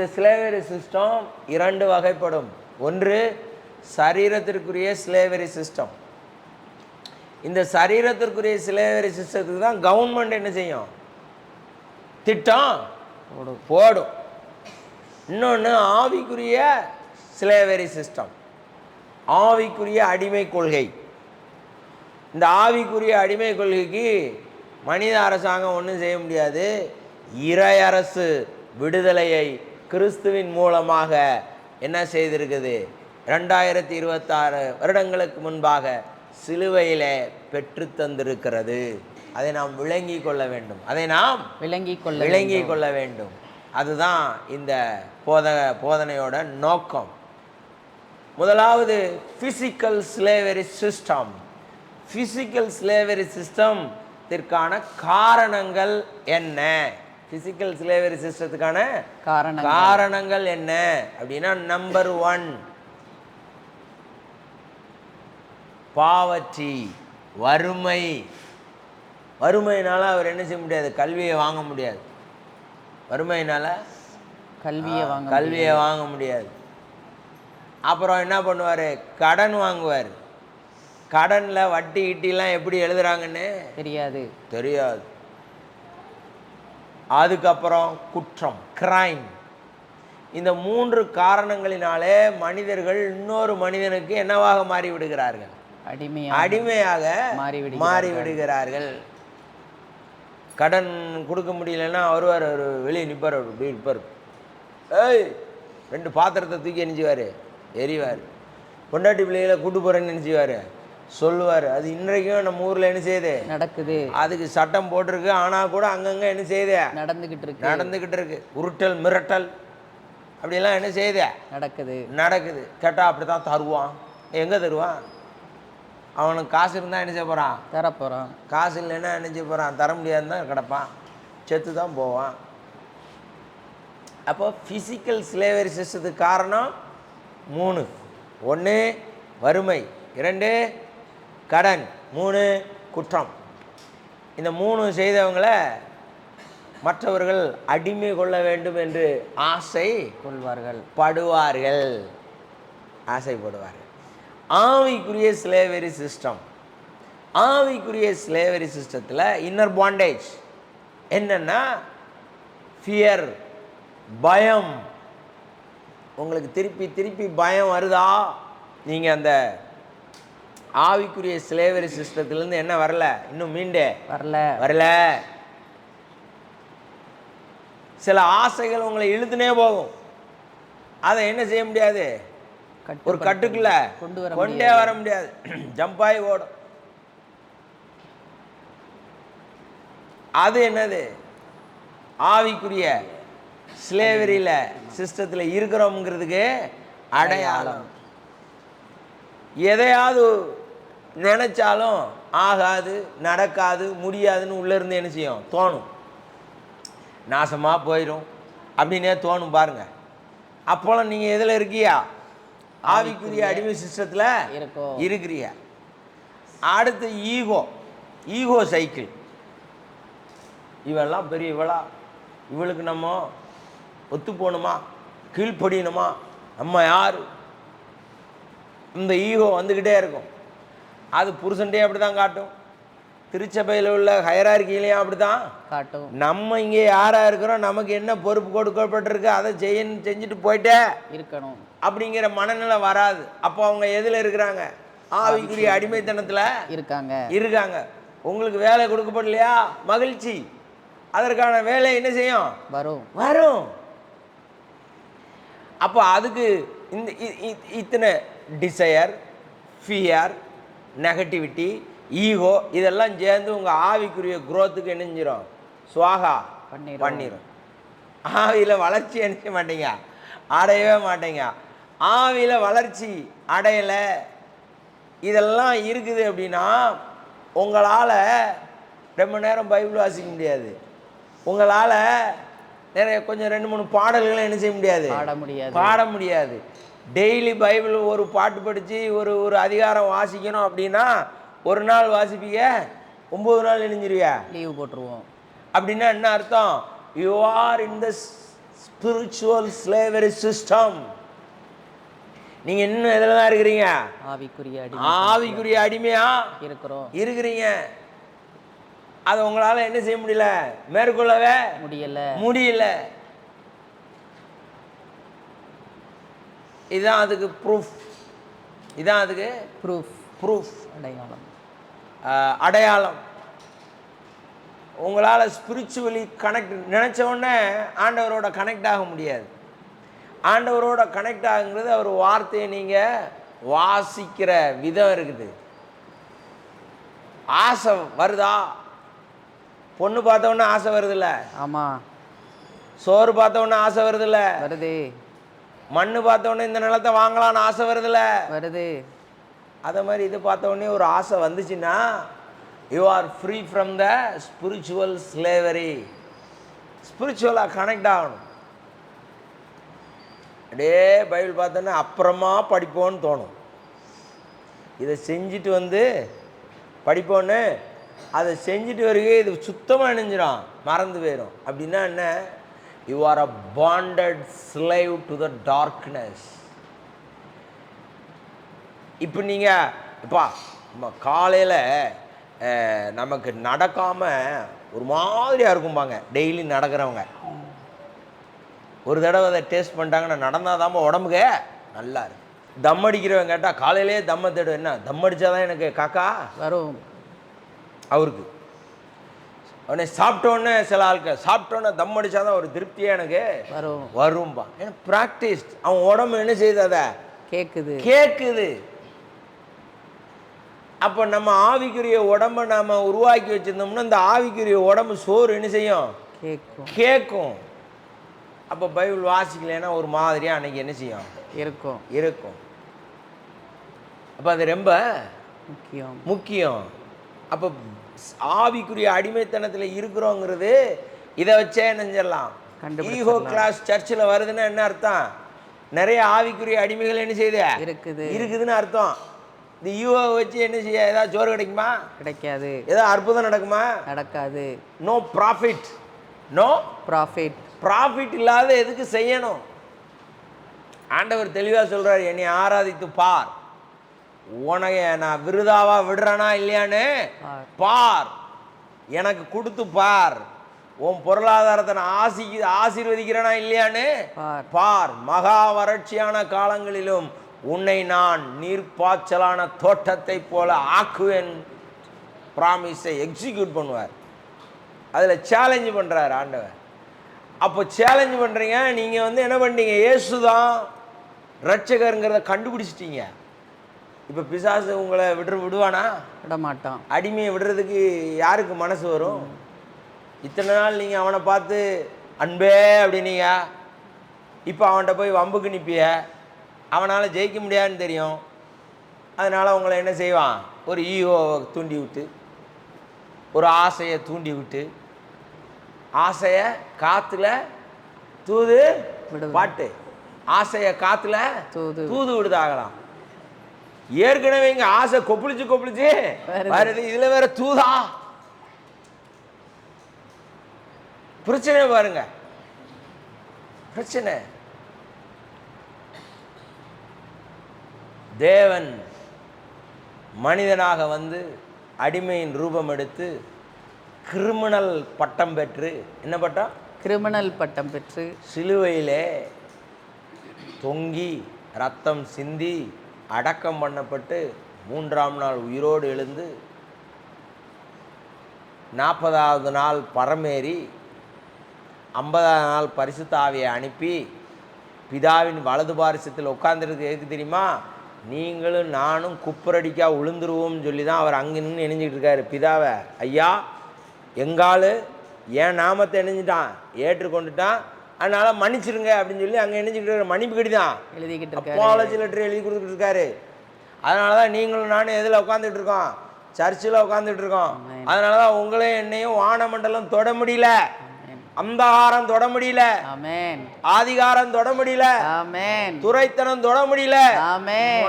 இந்த slavery system இரண்டு வகைப்படும். ஒன்று சரீரத்திற்குரிய ஸ்லேவரி சிஸ்டம். இந்த சரீரத்திற்குரிய ஸ்லேவரி சிஸ்டத்துக்கு தான் கவர்மெண்ட் என்ன செய்யும், திட்டம் போடும். இன்னொன்று ஆவிக்குரிய ஸ்லேவரி சிஸ்டம், ஆவிக்குரிய அடிமை கொள்கை. இந்த ஆவிக்குரிய அடிமை கொள்கைக்கு மனித அரசாங்கம் ஒன்றும் செய்ய முடியாது. இறை அரசு விடுதலையை கிறிஸ்துவின் மூலமாக என்ன செய்திருக்குது, 2026 வருடங்களுக்கு முன்பாக சிலுவையிலே பெற்று தந்திருக்கிறது. அதை நாம் விளங்கி கொள்ள வேண்டும், அதை நாம் விளங்கி கொள்ள வேண்டும். அதுதான் இந்த போதனையோட நோக்கம். முதலாவது physical slavery system. Physical slavery சிஸ்டத்திற்கான காரணங்கள் என்ன? பிசிக்கல் ஸ்லேவரி சிஸ்டத்துக்கான காரணங்கள் என்ன அப்படின்னா, நம்பர் 1 பாவர்ட்டி, வறுமை. வறுமையினால அவர் என்ன செய்ய முடியாது, கல்வியை வாங்க முடியாது. வறுமையினால கல்வியை வாங்க முடியாது. அப்புறம் என்ன பண்ணுவார், கடன் வாங்குவார். கடனில் வட்டி கிட்டிலாம் எப்படி எழுதுறாங்கன்னு தெரியாது. அதுக்கப்புறம் குற்றம், கிரைம். இந்த 3 காரணங்களினாலே மனிதர்கள் இன்னொரு மனிதனுக்கு என்னவாக மாறிவிடுகிறார்கள், அடிமையாக மாறிவிடுகிறார்கள். கடன் கொடுக்க முடியலன்னா வருவார், அவர் வெளியே நிற்பார், அவர் இப்படி இருப்பார். ஏய் 2 பாத்திரத்தை தூக்கி எரிஞ்சுவார், எரிவார். பொண்டாட்டி பிள்ளைகளை கூட்டு போகிறேன்னு நினச்சிவார், சொல்லுவார். அது இன்றைக்கும் நம்ம ஊரில் என்ன செய்யுது, நடக்குது. அதுக்கு சட்டம் போட்டிருக்கு, ஆனால் கூட அங்கங்கே என்ன செய்யுது, நடந்துக்கிட்டு இருக்கு. உருட்டல் மிரட்டல் அப்படிலாம் என்ன செய்யுது, நடக்குது. கேட்டால் அப்படி தான் தருவான். எங்கே தருவான்? அவனுக்கு காசு இருந்தால் என்ன செய்ய போகிறான், தரப்போகிறான். காசு இல்லைன்னா என்ன செய்ய போகிறான், தர முடியாதுன்னு தான் கிடப்பான், செத்து தான் போவான். அப்போ ஃபிசிக்கல் ஸ்லேவரி சிஸ்டத்துக்கு காரணம் 3. 1 வறுமை, 2 கடன், 3 குற்றம். இந்த 3 செய்தவங்களை மற்றவர்கள் அடிமை கொள்ள வேண்டும் என்று ஆசைப்படுவார்கள். ஆவிக்குரிய ஸ்லேவரி சிஸ்டம். ஆவிக்குரிய ஸ்லேவரி சிஸ்டத்தில் இன்னர் பாண்டேஜ் என்னன்னா, ஃபியர், பயம். உங்களுக்கு திருப்பி பயம் வருதா? நீங்கள் அந்த ஆவிக்குரிய ஸ்லேவரி சிஸ்டத்திலேருந்து என்ன வரல, இன்னும் மீண்டே வரல. சில ஆசைகள் உங்களை இழுத்துனே போகும். அதை என்ன செய்ய முடியாது, ஒரு கட்டுக்குள்ள கொண்டே வர முடியாது, ஜம்பாய் ஓடும். அது என்னது, ஆவிக்குரிய ஸ்லேவரியில் சிஸ்டத்தில் இருக்கிறோம்ங்கிறதுக்கு அடையாளம். எதையாவது நினைச்சாலும் ஆகாது, நடக்காது, முடியாதுன்னு உள்ளேருந்து என்ன செய்யும், தோணும். நாசமாக போயிடும் அப்படின்னே தோணும் பாருங்க. அப்போலாம் நீங்கள் எதில் இருக்கியா, ஆவிக்குரிய அடிமை சிஸ்டத்தில் இருக்கிறிய. அடுத்து ஈகோ சைக்கிள். இவெல்லாம் பெரிய இவளுக்கு நம்ம ஒத்து போகணுமா, கீழ்ப்படியணுமா, நம்ம யார், இந்த ஈகோ வந்துக்கிட்டே இருக்கும். அது புருஷன்டே அப்படி தான் காட்டும், திருச்சபையில் உள்ள ஹைரார்கிலையும் அப்படி தான் காட்டும். நம்ம இங்கே யாராக இருக்கிறோம், நமக்கு என்ன பொறுப்பு கொடுக்கப்பட்டிருக்கு, அதை செஞ்சுட்டு போயிட்டே இருக்கணும் அப்படிங்கிற மனநிலை வராது. அப்போ அவங்க எதில் இருக்கிறாங்க, ஆவிக்குரிய அடிமைத்தனத்தில் இருக்காங்க. உங்களுக்கு வேலை கொடுக்கப்படலையா, மகிழ்ச்சி, அதற்கான வேலை என்ன செய்யும், வரும். அப்போ அதுக்கு இந்த இத்தனை டிசையர், ஃபியர், நெகட்டிவிட்டி, ஈகோ இதெல்லாம் சேர்ந்து உங்கள் ஆவிக்குரிய குரோத்துக்கு என்ன செஞ்சிடும், சுவாகா பண்ணிடும். ஆவியில் வளர்ச்சி அடைய மாட்டீங்க, அடையவே மாட்டீங்க. ஆவியில் வளர்ச்சி அடையலை, இதெல்லாம் இருக்குது அப்படின்னா உங்களால் ரொம்ப நேரம் பைபிள் வாசிக்க முடியாது. உங்களால் நிறைய கொஞ்சம் 2-3 பாடல்களை என்ன செய்ய முடியாது, பாட முடியாது. டெய்லி பைபிள் ஒரு பாட்டு படித்து ஒரு அதிகாரம் வாசிக்கணும் அப்படின்னா ஒரு நாள் வாசிப்பீங்க, 9 நாள் இணைஞ்சிருவியா, லீவு போட்டுருவோம். அப்படின்னா என்ன அர்த்தம், you are in the spiritual slavery system. நீங்க இன்னும் எதுல தான் இருக்கிறீங்க? ஆவிக்குரிய அடிமையா இருக்கிறீங்க. அதை உங்களால என்ன செய்ய முடியல, மேற்கொள்ளவே முடியல. இதுதான் அதுக்கு ப்ரூஃப். இதான் அதுக்கு ப்ரூஃப் அடையாளம். உங்களால் ஸ்பிரிச்சுவலி கனெக்ட் நினச்ச உடனே ஆண்டவரோட கனெக்ட் ஆக முடியாது. ஆண்டவரோட கனெக்ட் ஆகுங்கிறது அவர் வார்த்தையை நீங்கள் வாசிக்கிற விதம் இருக்குது. ஆசை வருதா? பொண்ணு பார்த்த உடனே ஆசை வருதுல்ல? ஆமாம். சோறு பார்த்த உடனே ஆசை வருதுல்ல? வருது. மண்ணு பார்த்த உடனே இந்த நிலத்தை வாங்கலான்னு ஆசை வருதுல்ல? வருது. அதை மாதிரி இது பார்த்த உடனே ஒரு ஆசை வந்துச்சுன்னா you are free from the spiritual slavery. ஸ்பிரிச்சுவலாக கனெக்ட் ஆகணும். அப்படியே பைபிள் பார்த்தோன்னா அப்புறமா படிப்போன்னு தோணும். இதை செஞ்சுட்டு வந்து படிப்போன்னு அதை செஞ்சுட்டு வருகே இது சுத்தமாக இணைஞ்சிடும், மறந்து போயிடும். அப்படின்னா என்ன? You are a bonded slave to the darkness. இப்போ நீங்கள் இப்போ காலையில் நமக்கு நடக்காமல் ஒரு மாதிரியாக இருக்கும்பாங்க டெய்லி நடக்கிறவங்க. ஒரு தடவை அதை டேஸ்ட் பண்ணிட்டாங்கன்னா நடந்தால் தான்ப்பா உடம்புக்கு நல்லா இருக்கு. தம் அடிக்கிறவங்க கேட்டால் காலையிலே தம்மை தேடும். என்ன தம் அடித்தாதான் எனக்கு காக்கா வரும் அவருக்கு. அவனை சாப்பிட்டோன்னே சில ஆட்கள் சாப்பிட்டோன்னே தம் அடித்தாதான் ஒரு திருப்தியாக எனக்கு வரும்பா. ஏன்னா ப்ராக்டிஸ். அவன் உடம்பு என்ன செய்யுது? அதை கேட்குது. அப்போ நம்ம ஆவிக்குரிய உடம்பை நாம் உருவாக்கி வச்சுருந்தோம்னா இந்த ஆவிக்குரிய உடம்பு சோறு என்ன செய்யும்? கேட்கும். அப்போ பைபிள் வாசிக்கலைன்னா ஒரு மாதிரியாக அன்றைக்கி என்ன செய்யும்? இருக்கும். அப்போ அது ரொம்ப முக்கியம். அப்போ ஆவிக்குரிய அடிமைத்தனத்தில் இருக்கிறோங்கிறது இதை வச்சே நினைஞ்சிடலாம். ஈகோ கிளாஸ் சர்ச்சில் வருதுன்னா என்ன அர்த்தம்? நிறைய ஆவிக்குரிய அடிமைகள் என்ன செய்யுது? இருக்குதுன்னு அர்த்தம். இந்த ஈகோவை வச்சு என்ன செய்ய? ஏதாவது ஜோறு கிடைக்குமா? கிடைக்காது. ஏதாவது அற்புதம் நடக்குமா? நடக்காது. No profit. ப்ராஃபிட் இல்லாத எதுக்கு செய்யணும்? ஆண்டவர் தெளிவாக சொல்கிறார், என்னை ஆராதித்து பார், உனக்கு நான் விருதாவா விடுறேனா இல்லையான்னு பார், எனக்கு கொடுத்து பார், உன் பொருளாதாரத்தை நான் ஆசீர்வதிக்கிறேனா இல்லையான்னு பார். மகா வறட்சியான காலங்களிலும் உன்னை நான் நீர்ப்பாய்ச்சலான தோட்டத்தை போல ஆக்குவேன். ப்ராமிஸை எக்ஸிக்யூட் பண்ணுவார். அதில் சேலஞ்சு பண்ணுறார் ஆண்டவர். அப்போ சேலஞ்சு பண்ணுறீங்க. நீங்கள் வந்து என்ன பண்ணுறீங்க? இயேசு தான் ரட்சகருங்கிறத கண்டுபிடிச்சிட்டீங்க. இப்போ பிசாசு உங்களை விடுவானா? விட மாட்டான். அடிமையை விடுறதுக்கு யாருக்கு மனசு வரும்? இத்தனை நாள் நீங்கள் அவனை பார்த்து அன்பே அப்படின்னீங்க. இப்போ அவன்கிட்ட போய் வம்புக்கு நிற்பிய. அவனால் ஜெயிக்க முடியாதுன்னு தெரியும். அதனால் உங்களை என்ன செய்வான்? ஒரு ஈகோவை தூண்டி விட்டு, ஒரு ஆசையை தூண்டி விட்டு, ஆசையை காற்றுல தூது பாட்டு, ஆசையை காற்றுல தூது விடுதாகலாம். ஏற்கனவே இங்கே ஆசை கொப்பளிச்சு வருது, இதில் வேற தூதா. பிரச்சனை பாருங்க, பிரச்சனை. தேவன் மனிதனாக வந்து அடிமையின் ரூபம் எடுத்து கிரிமினல் பட்டம் பெற்று, என்ன பட்டம்? கிரிமினல் பட்டம் பெற்று சிலுவையிலே தொங்கி ரத்தம் சிந்தி அடக்கம் பண்ணப்பட்டு 3ஆம் நாள் உயிரோடு எழுந்து 40ஆவது நாள் பரமேறி 50ஆவது நாள் பரிசுத்த ஆவியை அனுப்பி பிதாவின் வலது பாரிசத்தில் உட்கார்ந்துருக்கு. எதுக்கு தெரியுமா? நீங்களும் நானும் குப்புரடிக்கா விழுந்துருவோம்னு சொல்லி தான் அவர் அங்கே நின்று இணைஞ்சிக்கிட்டு இருக்காரு. பிதாவை, ஐயா எங்கால் என் நாமத்தை இணைஞ்சிட்டான், ஏற்றுக்கொண்டுட்டான், அதனால் மன்னிச்சிருங்க அப்படின்னு சொல்லி அங்கே இணைஞ்சிக்கிட்டு இருக்காரு. மன்னிப்பு கடி தான் எழுதிக்கிட்டு இருக்காரு, அப்பாலஜி லெட்டர் எழுதி கொடுத்துட்டு இருக்காரு. அதனால தான் நீங்களும் நானும் எதில் உட்காந்துட்டு இருக்கோம்? சர்ச்சில் உட்காந்துட்டு இருக்கோம். அதனால தான் உங்களையும் என்னையும் வானமண்டலம் தொட முடியல, அந்தகாரம் தொட முடியல, ஆதிகாரம் தொட முடியல, துரைத்தனம் தொட முடியல,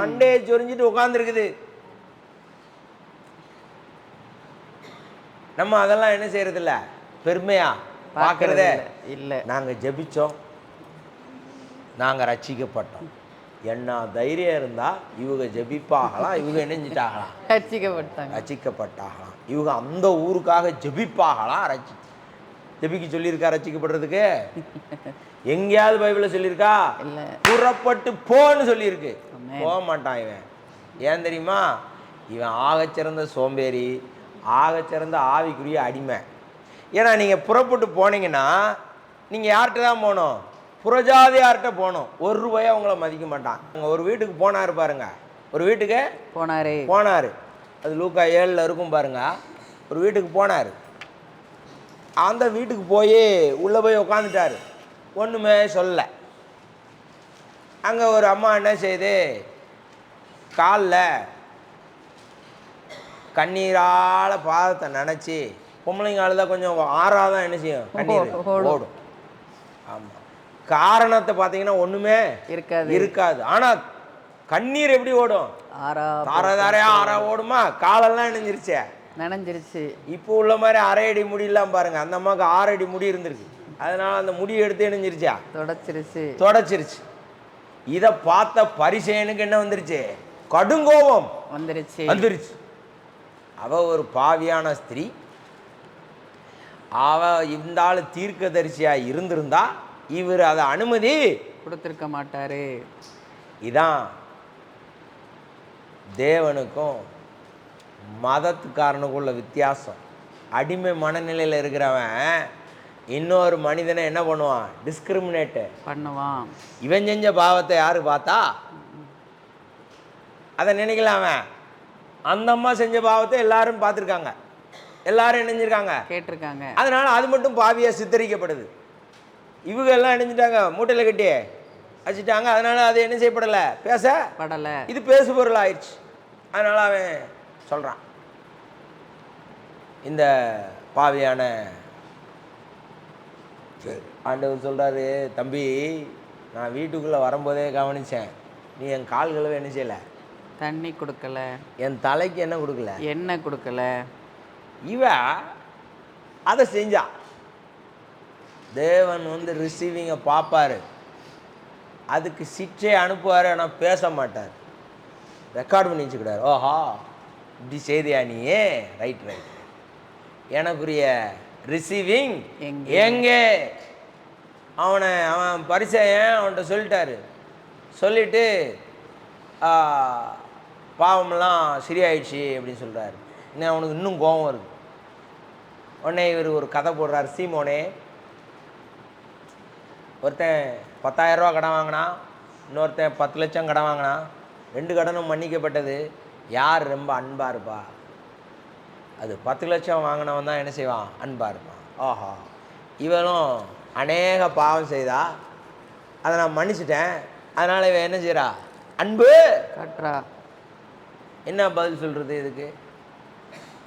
மண்டே சொரிஞ்சிட்டு உட்கார்ந்து இருக்குது. நம்ம அதெல்லாம் என்ன செய்யறது இல்ல, பெருமையா பாக்குறதே இல்ல. நாங்க ஜெபிச்சோம், நாங்கள் ரட்சிக்கப்பட்டோம். என்ன தைரியம் இருந்தால் இவங்க ஜெபிப்பாகலாம், இவங்க இணைஞ்சிட்டாகலாம், ரட்சிக்கப்பட்டாகலாம், இவங்க அந்த ஊருக்காக ஜெபிப்பாகலாம். ஜெபிக்க சொல்லியிருக்கா ரட்சிக்கப்படுறதுக்கு? எங்கேயாவது பைபிளில் சொல்லியிருக்கா? புறப்பட்டு போன்னு சொல்லியிருக்கு. போக மாட்டான் இவன். ஏன் தெரியுமா? இவன் ஆகச்சிறந்த சோம்பேறி, ஆகச்சிறந்த ஆவிக்குரிய அடிமை. ஏன்னா நீங்கள் புறப்பட்டு போனீங்கன்னா நீங்கள் யார்கிட்ட தான் போகணும்? புறஜாதியார்கிட்ட போகணும். ₹1 அவங்கள மதிக்க மாட்டான். ஒரு வீட்டுக்கு போனார் பாருங்க, ஒரு வீட்டுக்கு போனார். அது லூக்கா 7 இருக்கும் பாருங்க. ஒரு வீட்டுக்கு போனார். அந்த வீட்டுக்கு போய் உள்ளே போய் உட்காந்துட்டார். ஒன்றுமே சொல்லலை. அங்கே ஒரு அம்மா என்ன செய்யுது, காலில் கண்ணீரால் பாதத்தை நினச்சி, பொம்பளைங்க அழுதா கொஞ்சம் ஆறாதான் என்ன செய்யும், கண்ணீர் ஓடும். ஆமாம், காரணத்தை பார்த்தீங்கன்னா ஒன்றுமே இருக்காது. ஆனால் கண்ணீர் எப்படி ஓடும்? தாரையா ஆறா ஓடுமா? காலெல்லாம் நனைஞ்சிருச்சு. இப்போ உள்ள மாதிரி 1/2 அடி முடியலாம் பாருங்க. அந்த அம்மாவுக்கு 6 அடி முடி இருந்திருக்கு. அதனால அந்த முடி எடுத்து இணைஞ்சிருச்சா? தொடச்சிருச்சு. இதை பார்த்த பரிசேயனுக்கு என்ன வந்துருச்சு? கடுங்கோபம் வந்துருச்சு. அவ ஒரு பாவியான ஸ்திரீ. அவ இந்த ஆள் தீர்க்கதரிசியா இருந்திருந்தா இவர் அதை அனுமதி கொடுத்திருக்க மாட்டாரு. இதான் தேவனுக்கும் மதத்துக்காரனுக்கும் உள்ள வித்தியாசம். அடிமை மனநிலையில் இருக்கிறவன் இன்னொரு மனிதனை என்ன பண்ணுவான்? டிஸ்கிரிமினேட் பண்ணுவான். இவன் செஞ்ச பாவத்தை யாரு பார்த்தா? அதை நினைக்கலாம. அந்த அம்மா செஞ்ச பாவத்தை எல்லாரும் பார்த்துருக்காங்க, எல்லாரும் இணைஞ்சிருக்காங்க, கேட்டிருக்காங்க. அதனால அது மட்டும் பாவியா சித்தரிக்கப்படுது. இவங்க எல்லாம் இணைஞ்சிட்டாங்க, மூட்டையில் கட்டி வச்சுட்டாங்க. அதனால அது என்ன செய்யப்படலை? பேசப்படலை. இது பேசு பொருள் ஆயிடுச்சு. அதனால அவன் சொல்கிறான், இந்த பாவியான ஆண்டவர் சொல்கிறாரு, தம்பி நான் வீட்டுக்குள்ளே வரும்போதே கவனித்தேன், நீ என் கால்களை என்ன செய்யலை? தண்ணி கொடுக்கல. என் தலைக்கு என்ன கொடுக்கல? எண்ணெய் கொடுக்கல. இவ அதை செஞ்சா. தேவன் ரிசீவிங்கை பார்ப்பார், அதுக்கு சிற்றே அனுப்புவார், ஆனால் பேச மாட்டார், ரெக்கார்ட் பண்ணி வச்சுக்கிட்டார். ஓஹா இப்படி செய்தியா நீ? ரைட். எனக்குரிய ரிசீவிங் எங்கே? அவன் பரிசையன் அவன்கிட்ட சொல்லிட்டாரு. சொல்லிட்டு பாவமெல்லாம் சரியாயிடுச்சு அப்படின்னு சொல்கிறாரு. இன்னும் அவனுக்கு இன்னும் கோபம் வருது. உடனே இவர் ஒரு கதை போடுறார். சீமோனே, ஒருத்தன் 10,000 ரூபா கடன் வாங்கினா, இன்னொருத்தன் 10 லட்சம் கடன் வாங்கினா, 2 கடனும் மன்னிக்கப்பட்டது. யார் ரொம்ப அன்பாக இருப்பா? அது 10 லட்சம் வாங்கினவன் தான் என்ன செய்வான்? அன்பாக இருப்பான். ஆஹா, இவனும் அநேக பாவம் செய்தா, அதை நான் மன்னிச்சிட்டேன், அதனால் இவன் என்ன செய்கிறா? அன்பு காட்டுறா. என்ன பதில் சொல்கிறது இதுக்கு?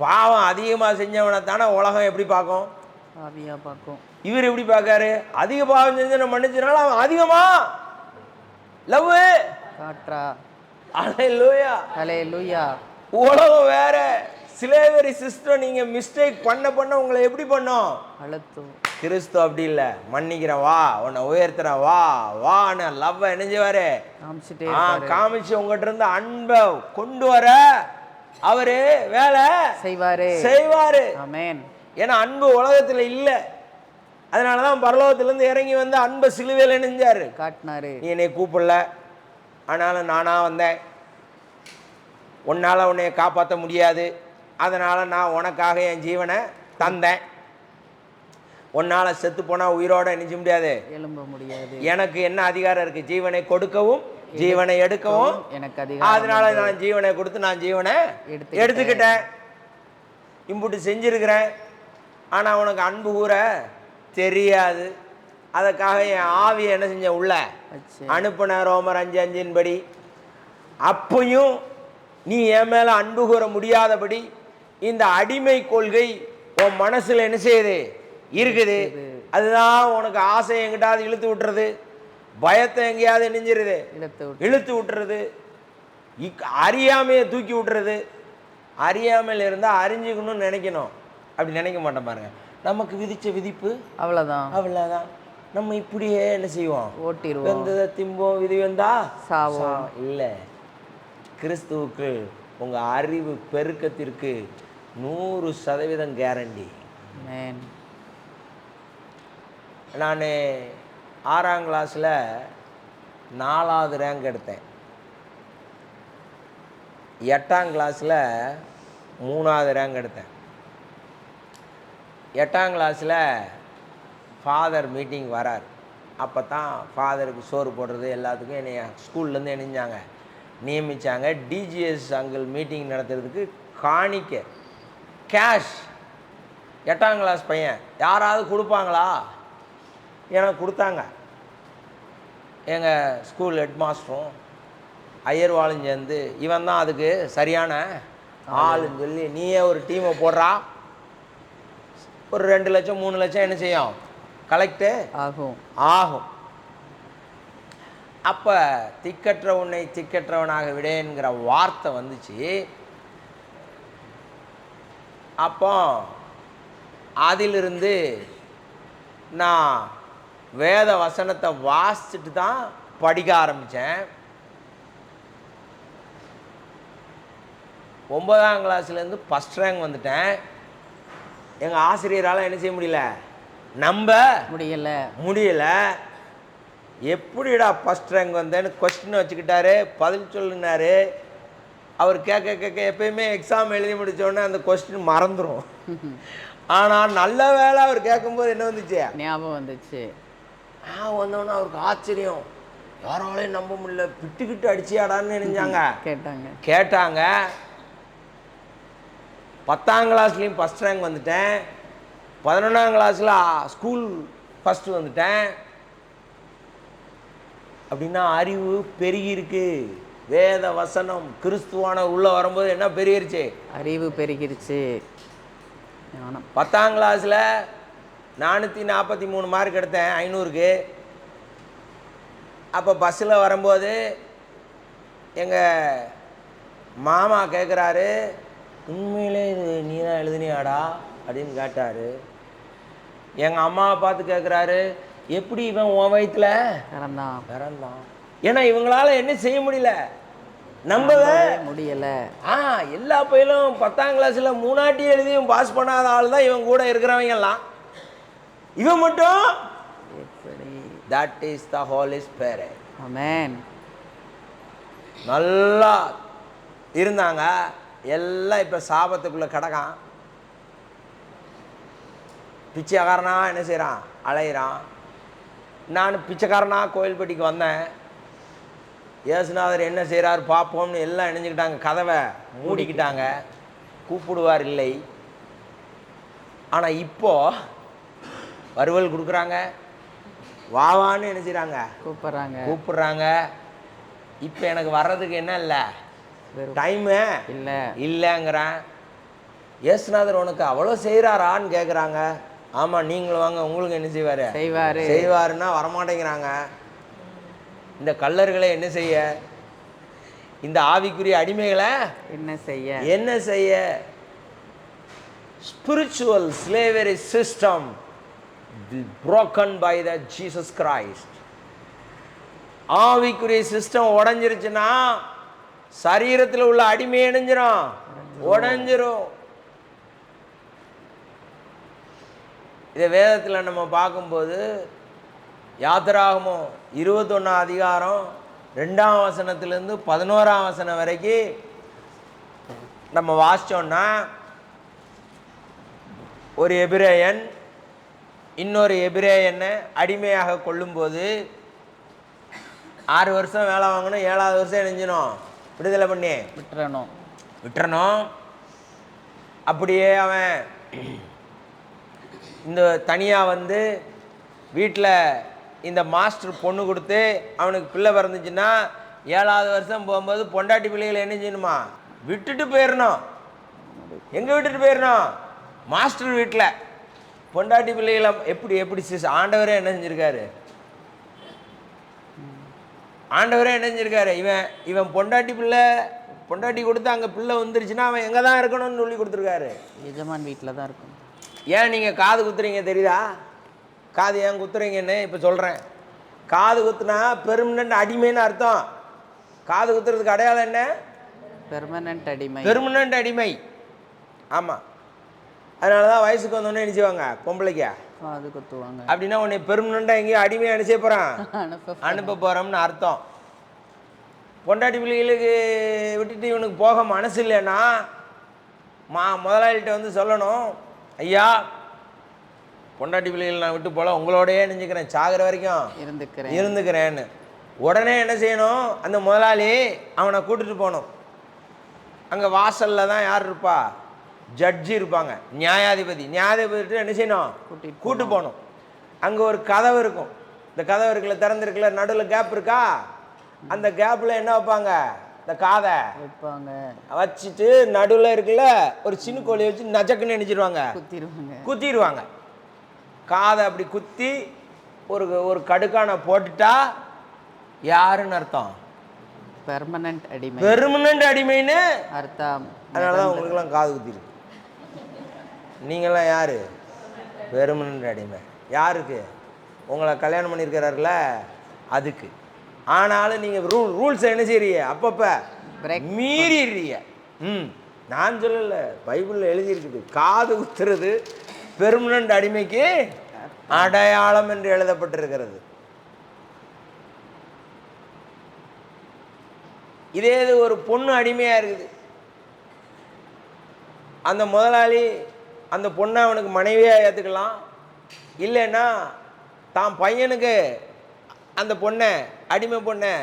பாவம் அதிகமாக செஞ்சவனை தானே உலகம் எப்படி பார்க்கும்? பாவியாக பார்க்கும். இவர் எப்படி பார்க்காரு? அதிக பாவம் செஞ்சு நம்ம மன்னிச்சனால அவன் அதிகமாக லவ் காட்டுறா. அல்லேலூயா. உலகம் வேற. சிலேவரி சிஸ்டம் நீங்கள் மிஸ்டேக் பண்ண உங்களை எப்படி பண்ணோம்? அழுத்தும். கிறிஸ்து அப்படி இல்லை. மன்னிக்கிறேன் வா, உன்னை உயர்த்துறேன் வான்னு லவ்வை நினைஞ்சுவாரு, காமிச்சு உங்ககிட்ட இருந்து அன்பை கொண்டு வர அவரு வேலை செய்வாரு. ஆமென். ஏன்னா அன்பு உலகத்துல இல்லை. அதனாலதான் பரலோகத்திலிருந்து இறங்கி வந்து அன்பை சிலுவையில் நினைஞ்சாரு, காட்டினாரு. நீ என்னை கூப்பிடல, ஆனால நானா வந்தேன். உன்னால உன்னை காப்பாற்ற முடியாது, அதனால நான் உனக்காக என் ஜீவனை தந்தேன். உன்னால் செத்து போனால் உயிரோட நினைச்ச முடியாது, எழும்ப முடியாது. எனக்கு என்ன அதிகாரம் இருக்குது? ஜீவனை கொடுக்கவும் ஜீவனை எடுக்கவும் எனக்கு அதிகாரம். அதனால நான் ஜீவனை கொடுத்து நான் ஜீவனை எடுத்துக்கிட்டேன். இம்புட்டு செஞ்சிருக்கிறேன், ஆனால் உனக்கு அன்பு கூற தெரியாது. அதுக்காக என் ஆவியை என்ன செஞ்ச உள்ள அனுப்புன. ரோமர் 5:5 படி அப்பையும் நீ என் மேலே அன்பு கூற முடியாதபடி இந்த அடிமை கொள்கை உன் மனசில் என்ன செய்யுது? இருக்குது. அதுதான் உனக்கு ஆசை எங்கிட்டாவது இழுத்து விட்டுறது, பயத்தை எங்கேயாவது நெஞ்சிருது இழுத்து விட்டுறது, அறியாமையை தூக்கி விட்டுறது. அறியாமையில் இருந்தால் அறிஞ்சிக்கணும்னு நினைக்கணும், அப்படி நினைக்க மாட்டேன் பாருங்க. நமக்கு விதிச்ச விதிப்பு அவ்வளோதான். நம்ம இப்படியே என்ன செய்வோம்? ஓட்டிடுவோம். வெந்ததை திம்போம், விதி வந்தா சாவோம். இல்லை, கிறிஸ்துவுக்கு உங்கள் அறிவு பெருக்கத்திற்கு 100% கேரண்டி. நான் 6ஆம் கிளாஸில் 4வது ரேங்க் எடுத்தேன். 8ஆம் கிளாஸில் 3வது ரேங்க் எடுத்தேன். 8ஆம் கிளாஸில் ஃபாதர் மீட்டிங் வரார். அப்போ தான் ஃபாதருக்கு சோறு போடுறது எல்லாத்துக்கும் என்னை ஸ்கூல்லேருந்து இணைஞ்சாங்க, நியமித்தாங்க. டிஜிஎஸ் அங்கிள் மீட்டிங் நடத்துறதுக்கு காணிக்க கேஷ் 8ஆம் கிளாஸ் பையன் யாராவது கொடுப்பாங்களா? எனக்கு கொடுத்தாங்க. எங்கள் ஸ்கூல் ஹெட் மாஸ்டரும் ஐயர்வாளும் சேர்ந்து இவன் தான் அதுக்கு சரியான ஆளுன்னு சொல்லி நீயே ஒரு டீமை போடுறா, ஒரு 2 லட்சம் 3 லட்சம் என்ன செய்யும், கலெக்டு ஆகும். அப்போ திக்கற்ற உன்னை திக்கற்றவனாக விடேங்கிற வார்த்தை வந்துச்சு. அப்போ அதிலிருந்து நான் வேத வசனத்தை வாசிச்சுட்டு தான் படிக்க ஆரம்பித்தேன். 9ஆம் கிளாஸ்லேருந்து ஃபஸ்ட் ரேங்க் வந்துட்டேன். எங்கள் ஆசிரியரால் என்ன செய்ய முடியல, நம்ப முடியல. எப்படிடா ஃபஸ்ட் ரேங்க் வந்தேன்னு கொஸ்டின் வச்சுக்கிட்டாரு, பதில் சொல்லுனாரு. அவர் கேட்க எப்பயுமே எக்ஸாம் எழுதி முடித்தோடனே அந்த கொஸ்டின் மறந்துடும். ஆனால் நல்ல வேலை அவர் கேட்கும்போது என்ன வந்துச்சு, ஞாபகம் வந்துச்சு. வந்தோன்னே அவருக்கு ஆச்சரியம், யாராலையும் நம்ப முடியல, பிட்டுக்கிட்டு அடிச்சியாடான்னு நினைஞ்சாங்க. கேட்டாங்க. 10ஆம் கிளாஸ்லேயும் ஃபஸ்ட் ரேங்க் வந்துட்டேன். 11ஆம் கிளாஸில் ஸ்கூல் ஃபஸ்ட்டு வந்துட்டேன். அப்படின்னா அறிவு பெருகிருக்கு. வேத வசனம் கிறிஸ்துவான உள்ளே வரும்போது என்ன பெருகிருச்சு, அறிவு பெருகிருச்சு. 10ஆம் கிளாஸில் 443 மார்க் எடுத்தேன் 500க்கு. அப்போ பஸ்ஸில் வரும்போது எங்கள் மாமா கேட்குறாரு, உண்மையிலே இது நீ தான் எழுதுனியாடா அப்படின்னு கேட்டார். எங்கள் அம்மாவை பார்த்து கேட்குறாரு, எப்படி இவன் உன் வயிற்றுல பிறந்தான்? ஏன்னா இவங்களால என்ன செய்ய முடியல, நம்பவே முடியல. எல்லா பையனும் 10ஆம் கிளாஸில் 3 எழுதியும் பாஸ் பண்ணாத ஆள் தான் இவன் கூட இருக்கிறவங்கெல்லாம். இவன் மட்டும் that is the holy spirit. Amen. நல்லா இருந்தாங்க எல்லாம். இப்போ சாபத்துக்குள்ளே கிடக்கான். பிச்சைக்காரனா என்ன செய்கிறான், அலையிறான். நான் பிச்சைக்காரனா கோயில்பட்டிக்கு வந்தேன். இயேசுநாதர் என்ன செய்கிறார் பார்ப்போம்னு எல்லாம் இணைஞ்சிக்கிட்டாங்க, கதவை மூடிக்கிட்டாங்க, கூப்பிடுவார் இல்லை. ஆனால் இப்போ வறுவல் கொடுக்குறாங்க, வாவான்னு என்ன செய்கிறாங்க, கூப்பிட்றாங்க. இப்போ எனக்கு வர்றதுக்கு என்ன இல்லை, டைமு இல்லைங்கிறேன். இயேசுநாதர் உனக்கு அவ்வளோ செய்கிறாரான்னு கேட்குறாங்க. ஆமாம், நீங்களும் வாங்க, உங்களுக்கு என்ன செய்வாருன்னா வரமாட்டேங்கிறாங்க. இந்த கள்ளர்களை என்ன செய்ய, இந்த ஆவிக்குரிய அடிமைகளை என்ன செய்ய. Spiritual slavery system broken by the Jesus Christ. ஆவிக்குரிய சிஸ்டம் உடைஞ்சிருச்சுன்னா சரீரத்தில் உள்ள அடிமை இணைஞ்சிரும், உடைஞ்சிரும். இதை வேதத்தில் நம்ம பார்க்கும்போது யாத்திராகமம் 21ஆம் அதிகாரம் 2ஆம் வசனத்திலேருந்து 11ஆம் வசனம் வரைக்கும் நம்ம வாசித்தோன்னா, ஒரு எபிரேயன் இன்னொரு எபிரேயனை அடிமையாக கொள்ளும்போது 6 வருஷம் வேலை வாங்கணும், 7வது வருஷம் இணைஞ்சணும், விடுதலை பண்ணி விட்டுறணும். அப்படியே அவன் இந்த தனியாக வந்து வீட்டில் இந்த மாஸ்டர் பொண்ணு கொடுத்து அவனுக்கு பிள்ளை பிறந்துச்சுன்னா 7வது வருஷம் போகும்போது பொண்டாட்டி பிள்ளைகளை என்ன செய்யணுமா, விட்டுட்டு போயிடணும். எங்கே விட்டுட்டு போயிடணும், மாஸ்டர் வீட்டில். பொண்டாட்டி பிள்ளைகளை எப்படி ஆண்டவரே என்ன செஞ்சுருக்காரு, இவன் பொண்டாட்டி கொடுத்து அங்கே பிள்ளை வந்துருச்சுன்னா அவன் எங்கே தான் இருக்கணும்னு சொல்லி கொடுத்துருக்காரு, எஜமான் வீட்டில் தான் இருக்கணும். ஏன் நீங்கள் காது குத்துறீங்க தெரியுதா, காது ஏன் குத்துறீங்கன்னு இப்போ சொல்கிறேன். காது குத்துனா பெர்மனன்ட் அடிமைன்னு அர்த்தம். காது குத்துறதுக்கு அடையாளம் என்ன? பெர்மனன்ட் அடிமை. பெர்மனன்ட் அடிமை. ஆமாம். அதனால தான் வயசுக்கு வந்தோடனே என்ன செய்வாங்க பொம்பளைக்கா காது குத்துவாங்க. அப்படின்னா உன்னை பெர்மனண்டாக எங்கேயோ அடிமையாக அனுப்பிச்சே போகிறான், அனுப்ப போகிறோம்னு அர்த்தம். பொண்டாட்டி பிள்ளைகளுக்கு விட்டுட்டு இவனுக்கு போக மனசு இல்லைன்னா முதலாளிகிட்ட வந்து சொல்லணும், ஐயா பொண்டாட்டி பிள்ளைகள் நான் விட்டு போல உங்களோடையே நினைஞ்சுக்கிறேன், சாகிற வரைக்கும் இருந்துக்கிறேன்னு. உடனே என்ன செய்யணும்? அந்த முதலாளி அவனை கூட்டிட்டு போகணும். அங்கே வாசலில் தான் யார் இருப்பா? ஜட்ஜி இருப்பாங்க, நியாயாதிபதிட்டு என்ன செய்யணும்? கூட்டு போகணும். அங்கே ஒரு கதவு இருக்கும். இந்த கதவு இருக்குல்ல, திறந்துருக்குல்ல, நடுவில் கேப் இருக்கா? அந்த கேப்பில் என்ன வைப்பாங்க? இந்த காதை வைப்பாங்க. வச்சுட்டு நடுவில் இருக்குல்ல ஒரு சின்ன கோழி வச்சு நஜக்குன்னு நினைச்சிருவாங்க, குத்திடுவாங்க. காதை அப்படி குத்தி ஒரு கடுக்கான போட்டுட்டா யாருன்னு அர்த்தம்? பெர்மனன்ட் அடிமைன்னு அர்த்தம். அதனால தான் உங்களுக்குலாம் காது குத்திருக்கு. நீங்களாம் யாரு? பெர்மனன்ட் அடிமை. யாருக்கு? உங்களை கல்யாணம் பண்ணியிருக்கிறாருல அதுக்கு. ஆனாலும் நீங்கள் ரூல்ஸை என்ன செய்றீங்க? அப்பப்போ மீறிடுறீங்க. நான் சொல்லலை, பைபிளில் எழுதியிருக்குது. காது குத்துறது பெர்மனன்ட் அடிமைக்கு அடையாளம் என்று எழுதப்பட்டிருக்கிறது. இதே இது ஒரு பொண்ணு அடிமையாக இருக்குது. அந்த முதலாளி அந்த பொண்ணை அவனுக்கு மனைவியாக ஏற்றுக்கலாம். இல்லைன்னா தான் பையனுக்கு அந்த பொண்ணை அடிமை பொண்ணை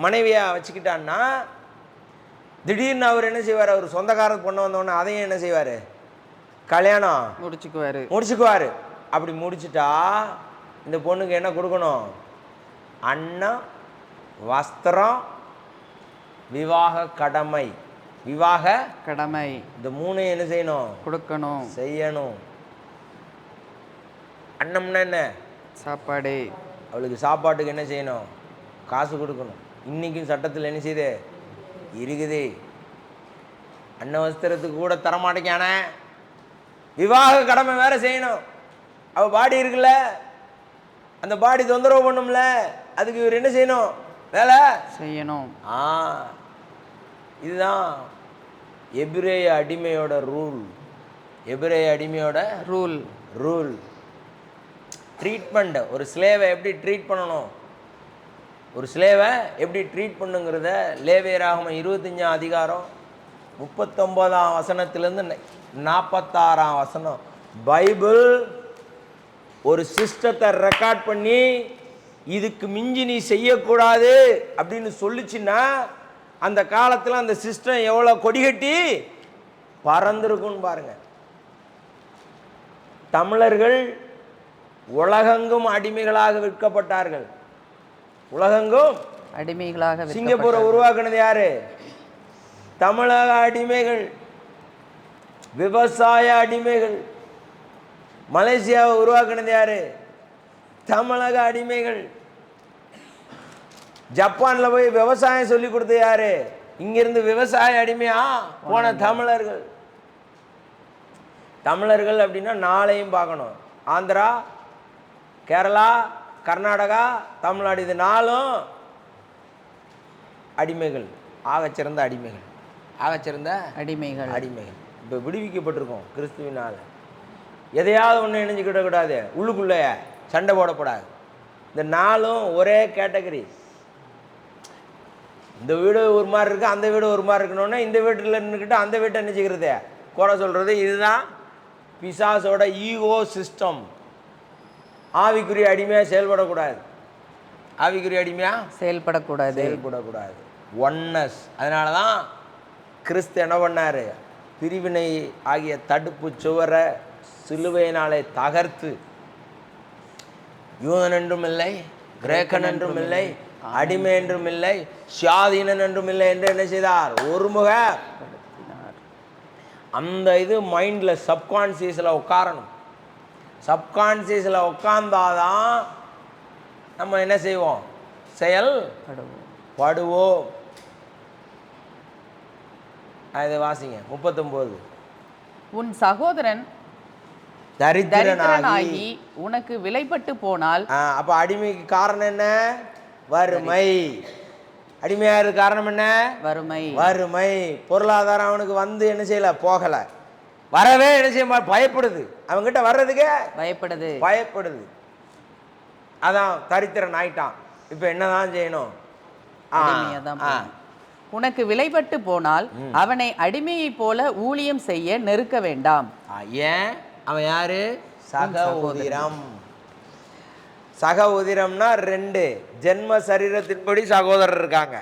மனைவியாக வச்சுக்கிட்டான்னா திடீர்னு அவர் என்ன செய்வார்? அவர் சொந்தக்கார பொண்ணை வந்தோடனே அதையும் என்ன செய்வார்? கல்யாணம் முடிச்சுக்குவார். அப்படி முடிச்சுட்டா இந்த பொண்ணுக்கு என்ன கொடுக்கணும்? அன்னம், வஸ்திரம், விவாக கடமை. இந்த மூணு என்ன செய்யணும்? கொடுக்கணும், செய்யணும். அன்னம்னா என்ன? சாப்பாடு. அவளுக்கு சாப்பாட்டுக்கு என்ன செய்யணும்? காசு கொடுக்கணும். இன்னைக்கும் சட்டத்தில் என்ன செய்யுது? இருக்குது. அன்ன வஸ்திரத்துக்கு கூட தரமாட்டேங்கான, விவாக கடமை வேற செய்யணும். அவள் பாடி இருக்குல்ல, அந்த பாடி தொந்தரவு பண்ணும்ல, அதுக்கு இவர் என்ன செய்யணும்? வேலை செய்யணும். இதுதான் எபிரேய அடிமையோட ரூல். ட்ரீட்மெண்ட். ஒரு ஸ்லேவை எப்படி ட்ரீட் பண்ணணும், ஒரு ஸ்லேவை எப்படி ட்ரீட் பண்ணுங்கிறத லேவியராகமம் 25 அதிகாரம் 39ஆம் வசனத்திலேருந்து 46ஆம் வசனம் பைபிள் ஒரு சிஸ்டத்தை ரெக்கார்ட் பண்ணி இதுக்கு மிஞ்சி நீ செய்யக்கூடாது அப்படின்னு சொல்லிச்சுன்னா அந்த காலத்தில் அந்த சிஸ்டம் எவ்வளோ கொடிகட்டி பறந்துருக்குன்னு பாருங்க. தமிழர்கள் உலகெங்கும் அடிமைகளாக விற்கப்பட்டார்கள். உலகெங்கும் அடிமைகளாக. சிங்கப்பூரை உருவாக்குனது யாரு? தமிழக அடிமைகள், விவசாய அடிமைகள். மலேசியாவை உருவாக்குனது யாரு? தமிழக அடிமைகள். ஜப்பான்ல போய் விவசாயம் சொல்லி கொடுத்தது யாரு? இங்கிருந்து விவசாய அடிமையா போன தமிழர்கள். தமிழர்கள் அப்படின்னா நாளையும் பார்க்கணும். ஆந்திரா, கேரளா, கர்நாடகா, தமிழ்நாடு, இது நாளும் அடிமைகள். ஆகச்சிறந்த அடிமைகள். இப்போ விடுவிக்கப்பட்டிருக்கோம் கிறிஸ்துவினால். எதையாவது ஒன்று இணைஞ்சிக்கிடக்கூடாது, உள்ளுக்குள்ளே சண்டை போடக்கூடாது. இந்த நாளும் ஒரே கேட்டகரி. இந்த வீடு ஒரு மாதிரி இருக்குது, அந்த வீடு ஒரு மாதிரி இருக்கணும்னா இந்த வீட்டில் இருந்துக்கிட்டு அந்த வீட்டை நினச்சிக்கிறது, குறை சொல்கிறது. இதுதான் பிசாசோட ஈகோ சிஸ்டம். ஆவிக்குரிய அடிமையாக செயல்படக்கூடாது. ஒன்னஸ். அதனால தான் கிறிஸ்து என்ன பண்ணார்? பிரிவினை ஆகிய தடுப்பு சுவரை சிலுவையினாலே தகர்த்து யூதன் என்றும் இல்லை, கிரேக்கன் என்றும் இல்லை, அடிமை என்றும் இல்லை, சுயாதீனன் என்றும் இல்லை என்று என்ன செய்தார்? ஒருமுக. அந்த இது மைண்டில் சப்கான்சியஸில் உட்காரணும். சப்கான்சியஸில் உட்கார்ந்தாதான் நம்ம என்ன செய்வோம்? செயல்படுவோம். அதை வாசிங்க 39. உன் சகோதரன் தரித்திரனாகி உனக்கு விலைப்பட்டு போனால். அப்ப அடிமைக்கு காரணம் என்ன? வறுமை. அடிமையா இருக்க காரணம் என்ன? வறுமை. வறுமை. பொருளாதாரம் அவனுக்கு வந்து என்ன செய்யல, போகல. வரவே என்ன செய்ய, பயப்படுது. அவன்கிட்ட வர்றதுக்கு பயப்படுது. அதான் தரித்திரன் ஆயிட்டான். இப்ப என்னதான் செய்யணும்? உனக்கு விலைப்பட்டு போனால் அவனை அடிமையை போல ஊழியம் செய்ய நெருக்க வேண்டாம். ஏன்? அவன் யாரு? சக உதிரம். சக உதிரம்னா 2 ஜென்ம சரீரத்தின்படி சகோதரர் இருக்காங்க.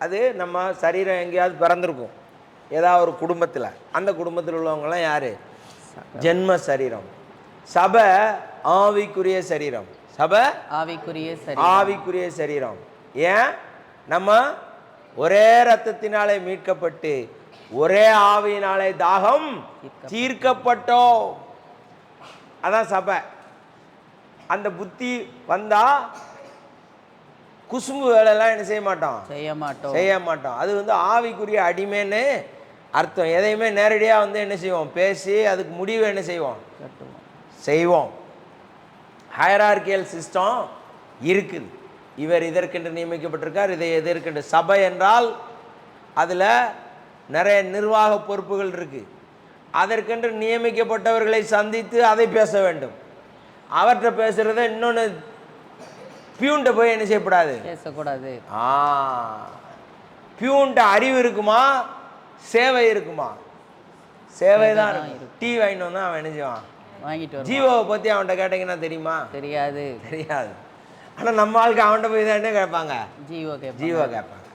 அது நம்ம சரீரம் எங்கேயாவது பிறந்திருக்கும், ஏதாவது ஒரு குடும்பத்தில். அந்த குடும்பத்தில் உள்ளவங்களாம் யாரு? ஜென்ம சரீரம். சபை ஆவிக்குரிய சரீரம். சபை ஆவிக்குரிய சரீரம். ஏன்? நம்ம ஒரே ரத்தத்தினாலே மீட்கப்பட்டு ஒரே ஆவியினாலே தாகம் தீர்க்கப்பட்டோம். அதான் சபை. அந்த புத்தி வந்தா குசும்பு வேலையெல்லாம் என்ன செய்ய மாட்டோம். அது வந்து ஆவிக்குரிய அடிமைன்னு அர்த்தம். எதையுமே நேரடியாக வந்து என்ன செய்வோம், பேசி அதுக்கு முடிவு என்ன செய்வோம். ஹைரார்கியல் சிஸ்டம் இருக்குது. இவர் இதற்கென்று நியமிக்கப்பட்டிருக்கார், இதை எதற்கென்று. சபை என்றால் அதில் நிறைய நிர்வாக பொறுப்புகள் இருக்கு. அதற்கென்று நியமிக்கப்பட்டவர்களை சந்தித்து அதை பேச வேண்டும். அவர்கிட்ட பேசுறத இன்னொன்று பியூன்ட்ட போய் என்ன செய்யக்கூடாது, பேசக்கூடாது. பியூன்ட்ட அறிவு இருக்குமா, சேவை இருக்குமா? சேவை தான் இருக்கும். டீ வாங்கிட்டு வந்தா அவன் என்ன செய்வான், வாங்கிட்டு. ஜீவோவை பற்றி அவன்கிட்ட கேட்டீங்கன்னா தெரியுமா? தெரியாது. ஆனால் நம்ம ஆளுக்கு அவன்கிட்ட போய் தான் என்ன கேட்பாங்க, ஜீவோ கேட்பாங்க.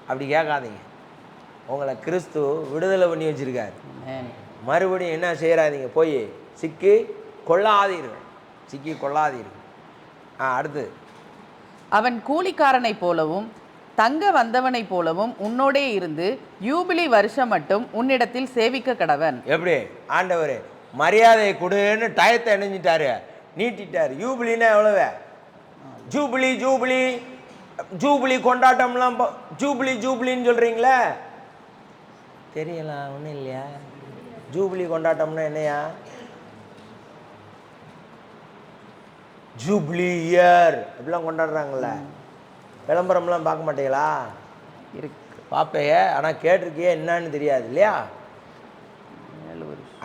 அப்படி கேட்காதீங்க. உங்களை கிறிஸ்து விடுதலை பண்ணி வச்சிருக்காரு. மறுபடியும் என்ன செய்யறாதீங்க, போய் சிக்கி கொள்ளாதீர்கள். அடுத்து, அவன் கூலிக்காரனை போலவும் தங்க வந்தவனை போலவும் உன்னோடே இருந்து யூபிலி வருஷம் மட்டும் உன்னிடத்தில் சேவிக்க கடவன். எப்படி? ஆண்டவர் மரியாதை கொடுன்னு டயத்தை இணைஞ்சிட்டாரு, நீட்டிட்டாரு. யூபிலின்னா எவ்வளவு? ஜூபிலி கொண்டாட்டம்லாம் ஜூபிலின்னு சொல்றீங்களே, தெரியலாம் ஒன்றும் இல்லையா? ஜூபிலி கொண்டாட்டம்னா என்னையா? ஜூப்ளி இயர் அப்படிலாம் கொண்டாடுறாங்கல்ல. விளம்பரம்லாம் பார்க்க மாட்டீங்களா? பார்ப்பைய, ஆனால் கேட்டிருக்கியே என்னன்னு தெரியாது இல்லையா?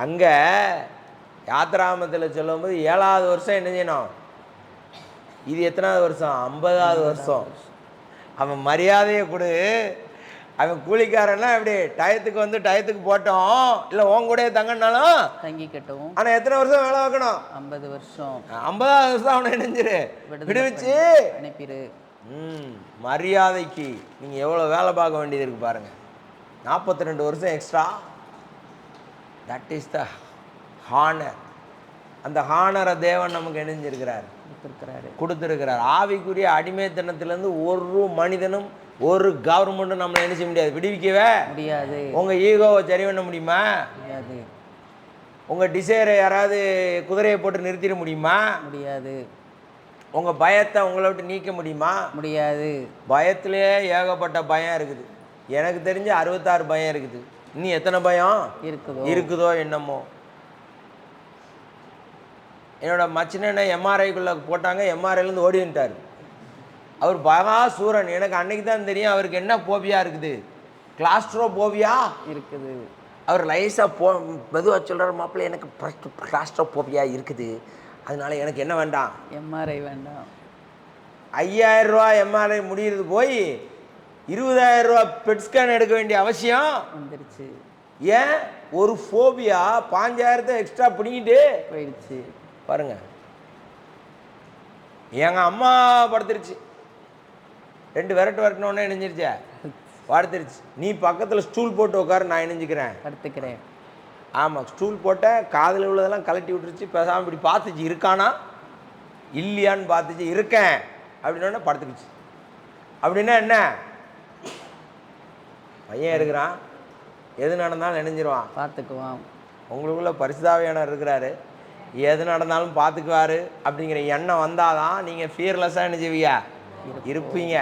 அங்கே யாத்திராமத்தில் சொல்லும்போது 7வது வருஷம் என்ன செய்யணும், இது எத்தனாவது வருஷம்? 50வது வருஷம். அவன் மரியாதையை கொடு. அவன் கூலிக்காரன்னா எப்படி, டயத்துக்கு வந்து டயத்துக்கு போட்டோம், இல்லை உன் கூட தங்கனாலும் தங்கிக்கட்டும். ஆனால் எத்தனை வருஷம் வேலை வைக்கணும்? 50 வருஷம். 50வது வருஷம் அவனை இணைஞ்சிரு, விடுவிச்சு அனுப்பிடு. மரியாதைக்கு நீங்கள் எவ்வளோ வேலை பார்க்க வேண்டியது இருக்கு பாருங்க. 42 வருஷம் extra. That is the honour. அந்த ஹானரை தேவன் நமக்கு இணைஞ்சிருக்கிறார், கொடுத்துருக்கிறார். ஆவிக்குரிய அடிமைத்தனத்திலேருந்து ஒரு மனிதனும் ஒரு கவர்மெண்ட்டும் நம்மளை என்ன செய்ய முடியாது, விடுவிக்கவே முடியாது. உங்கள் ஈகோவை சரி பண்ண முடியுமா? முடியாது. உங்கள் டிசைரை யாராவது குதிரையை போட்டு நிறுத்திட முடியுமா? முடியாது. உங்கள் பயத்தை உங்களை விட்டு நீக்க முடியுமா? முடியாது. பயத்திலே ஏகப்பட்ட பயம் இருக்குது. எனக்கு தெரிஞ்ச 66 பயம் இருக்குது. இன்னும் எத்தனை பயம் இருக்குதோ என்னமோ. என்னோட மச்சினை எம்ஆர்ஐக்குள்ளே போட்டாங்க, எம்ஆர்ஐலேருந்து ஓடி வந்துட்டார். அவர் பகாசூரன். எனக்கு அன்னைக்கு தான் தெரியும் அவருக்கு என்ன போபியா இருக்குது, கிளாஸ்ட்ரோபோபியா இருக்குது. அவர் லைஸாக மெதுவாக சொல்கிறார், மாப்பிள்ளை எனக்கு கிளாஸ்ட்ரோபோபியா இருக்குது, அதனால எனக்கு என்ன வேண்டாம், எம்ஆர்ஐ வேண்டாம். 5000 ரூபா எம்ஆர்ஐ முடிகிறது போய் 20000 ரூபா பெட் ஸ்கேன் எடுக்க வேண்டிய அவசியம் வந்துருச்சு. ஏன்? ஒரு ஃபோபியா 5000 எக்ஸ்ட்ரா பிடிங்கிட்டு போயிடுச்சு பாருங்க. எங்கள் அம்மா படுத்துருச்சு, 2 விரட்டணுன்னே இணைஞ்சிருச்சே, படுத்துருச்சு. நீ பக்கத்தில் ஸ்டூல் போட்டு உட்காரு, நான் இணைஞ்சிக்கிறேன், படுத்துக்கிறேன். ஆமாம், ஸ்டூல் போட்ட காதில் உள்ளதெல்லாம் கலட்டி விட்டுருச்சு. பேசாமல் இப்படி பார்த்துச்சு, இருக்கானா இல்லையான்னு பார்த்துச்சு. இருக்கேன் அப்படின்னோடனே படுத்துக்குச்சு. அப்படின்னா என்ன, பையன் இருக்கிறான், எது நடந்தாலும் நினைஞ்சிருவான், பார்த்துக்குவான். உங்களுக்குள்ள பரிசுத்தாவியானவர் இருக்கிறாரு, எது நடந்தாலும் பார்த்துக்குவாரு அப்படிங்கிற எண்ணம் வந்தாதான் நீங்கள் ஃபியர்லெஸ்ஸாக என்ன செய்வீங்க, இருப்பீங்க.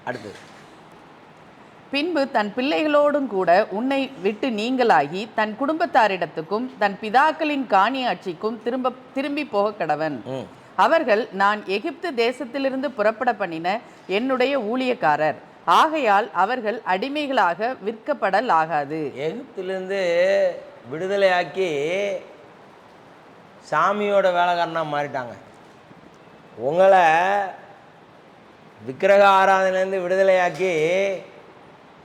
அடுத்து, பின்பு தன் பிள்ளைகளோடும் கூட உன்னை விட்டு நீங்களாகி தன் குடும்பத்தாரிடத்துக்கும் தன் பிதாக்களின் காணியாட்சிக்கும் திரும்பி போக கடவன். அவர்கள் நான் எகிப்து தேசத்திலிருந்து புறப்பட பண்ணின என்னுடைய ஊழியக்காரர், ஆகையால் அவர்கள் அடிமைகளாக விற்கப்படலாகாது. எகிப்திலிருந்து விடுதலையாக்கி சாமியோட வேலைக்காரனாக மாறிட்டாங்க. உங்களை விக்கிரக ஆராதனையிலேருந்து விடுதலையாக்கி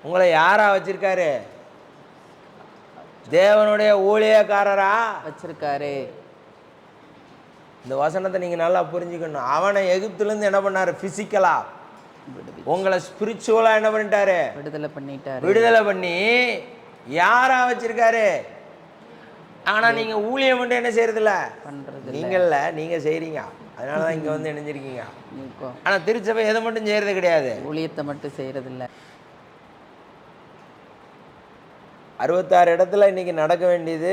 உங்களை யாரா வச்சிருக்காரு? தேவனுடைய ஊழியக்காரரா வச்சிருக்காரு. இந்த வசனத்தை நீங்கள் நல்லா புரிஞ்சுக்கணும். அவனை எகிப்துலேருந்து என்ன பண்ணார்? ஃபிசிக்கலா உங்களை ஸ்பிரிச்சுவலாக என்ன பண்ணிட்டாரு? விடுதலை பண்ணி யாரா வச்சிருக்காரு? ஆனால் நீங்கள் ஊழியம் மட்டும் என்ன செய்யறதில்ல, நீங்கள்ல நீங்கள் செய்கிறீங்க. அதனால தான் இங்கே வந்து இணைஞ்சிருக்கீங்க. ஆனால் திருச்சபை எதை மட்டும் செய்கிறது கிடையாது, ஊழியத்தை மட்டும் செய்கிறதில்ல. 66 இடத்துல இன்னைக்கு நடக்க வேண்டியது